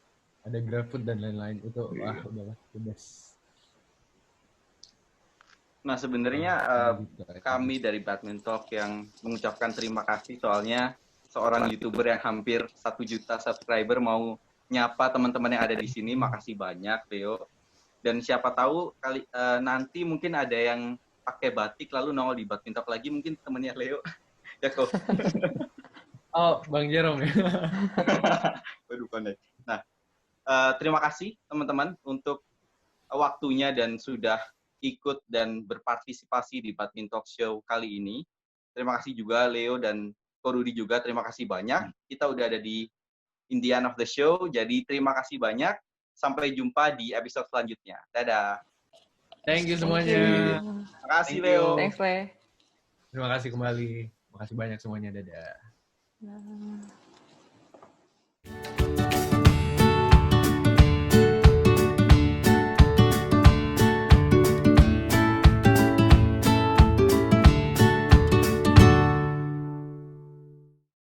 GrabFood dan lain-lain. Itu wah udahlah, the best. Nah, sebenarnya kami dari Badminton Talk yang mengucapkan terima kasih soalnya seorang YouTuber yang hampir 1 juta subscriber mau nyapa teman-teman yang ada di sini. Makasih banyak, Leo. Dan siapa tahu nanti mungkin ada yang pakai batik lalu nongol di Badminton Talk lagi, mungkin temennya Leo. Ya kok. Oh, Bang Jerome ya. Waduh, connect. Nah, terima kasih teman-teman untuk waktunya dan sudah ikut dan berpartisipasi di Badminton Talk Show kali ini. Terima kasih juga Leo dan Ko Rudi juga, terima kasih banyak. Kita udah ada di the end of the show, jadi terima kasih banyak. Sampai jumpa di episode selanjutnya. Dadah. Thank you semuanya. Terima kasih Leo. Thanks, Le. Terima kasih kembali. Terima kasih banyak semuanya. Dadah. Nah.